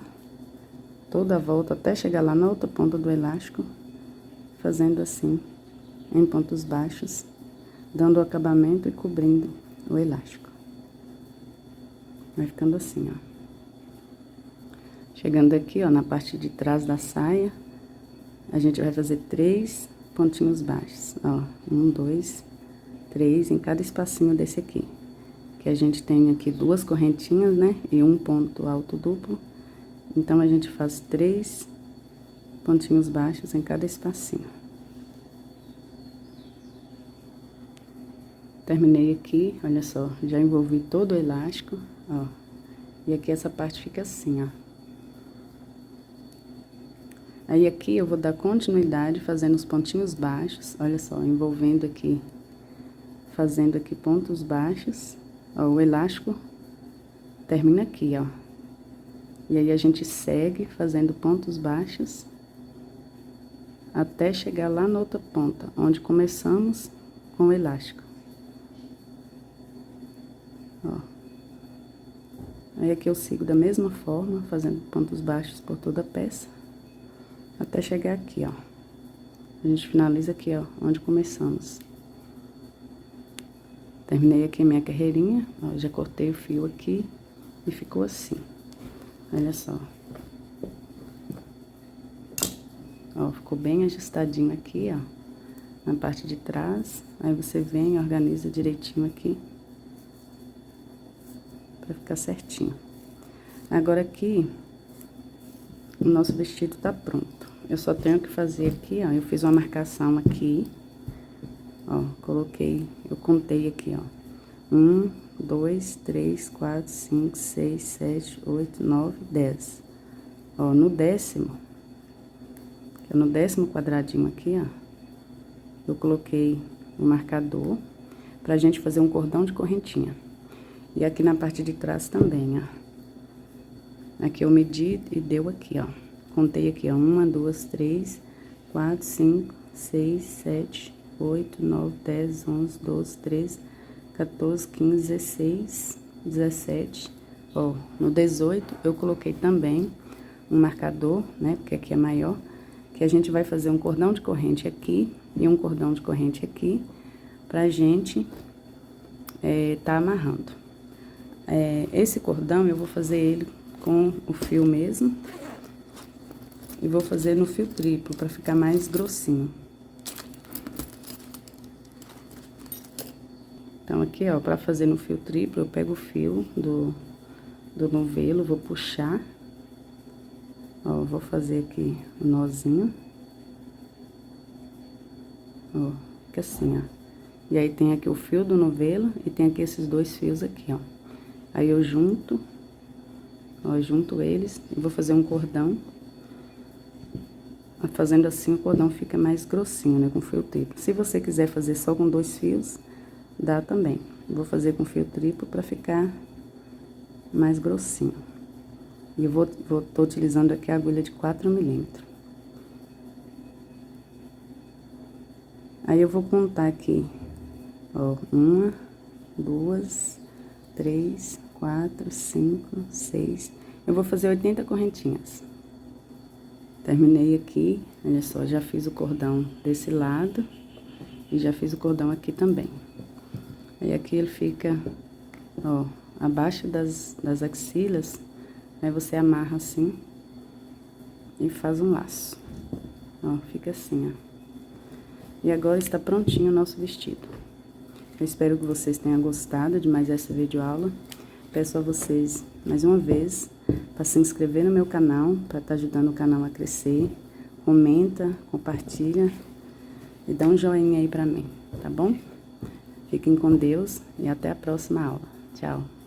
toda a volta, até chegar lá na outra ponta do elástico, fazendo assim, em pontos baixos, dando o acabamento e cobrindo o elástico. Vai ficando assim, ó. Chegando aqui, ó, na parte de trás da saia, a gente vai fazer 3 pontinhos baixos, ó. 1, 2, 3 em cada espacinho desse aqui. Que a gente tem aqui 2 correntinhas, né? E um ponto alto duplo. Então, a gente faz 3 pontinhos baixos em cada espacinho. Terminei aqui, olha só, já envolvi todo o elástico, ó. E aqui essa parte fica assim, ó. Aí aqui eu vou dar continuidade fazendo os pontinhos baixos, olha só, envolvendo aqui, fazendo aqui pontos baixos, ó, o elástico termina aqui, ó. E aí a gente segue fazendo pontos baixos até chegar lá na outra ponta, onde começamos com o elástico. Ó. Aí aqui eu sigo da mesma forma, fazendo pontos baixos por toda a peça. Até chegar aqui, ó. A gente finaliza aqui, ó, onde começamos. Terminei aqui a minha carreirinha, ó, já cortei o fio aqui e ficou assim. Olha só. Ó, ficou bem ajustadinho aqui, ó, na parte de trás. Aí você vem e organiza direitinho aqui, pra ficar certinho. Agora aqui, o nosso vestido tá pronto. Eu só tenho que fazer aqui, ó, eu fiz uma marcação aqui, ó, coloquei, eu contei aqui, ó, 1, 2, 3, 4, 5, 6, 7, 8, 9, 10. Ó, no 10º, que é no 10º quadradinho aqui, ó, eu coloquei o marcador pra gente fazer um cordão de correntinha. E aqui na parte de trás também, ó. Aqui eu medi e deu aqui, ó. Contei aqui, ó. 1, 2, 3, 4, 5, 6, 7, 8, 9, 10, 11, 12, 13, 14, 15, 16, 17. Ó, no 18 eu coloquei também um marcador, né? Porque aqui é maior. Que a gente vai fazer um cordão de corrente aqui e um cordão de corrente aqui. Pra gente tá amarrando. Esse cordão eu vou fazer ele com o fio mesmo. E vou fazer no fio triplo, pra ficar mais grossinho. Então, aqui, ó, pra fazer no fio triplo, eu pego o fio do novelo, vou puxar. Ó, vou fazer aqui um nozinho. Ó, fica assim, ó. E aí, tem aqui o fio do novelo e tem aqui esses dois fios aqui, ó. Aí, eu junto, ó, junto eles e vou fazer um cordão. Fazendo assim, o cordão fica mais grossinho, né, com fio triplo. Se você quiser fazer só com 2 fios, dá também. Vou fazer com fio triplo pra ficar mais grossinho. E eu tô utilizando aqui a agulha de 4 milímetros. Aí, eu vou contar aqui, ó, 1, 2, 3, 4, 5, 6. Eu vou fazer 80 correntinhas. Terminei aqui, olha só, já fiz o cordão desse lado e já fiz o cordão aqui também. Aí, aqui ele fica, ó, abaixo das axilas, aí você amarra assim e faz um laço. Ó, fica assim, ó. E agora está prontinho o nosso vestido. Eu espero que vocês tenham gostado de mais essa videoaula. Peço a vocês, mais uma vez, para se inscrever no meu canal, para estar ajudando o canal a crescer. Comenta, compartilha e dá um joinha aí para mim, tá bom? Fiquem com Deus e até a próxima aula. Tchau!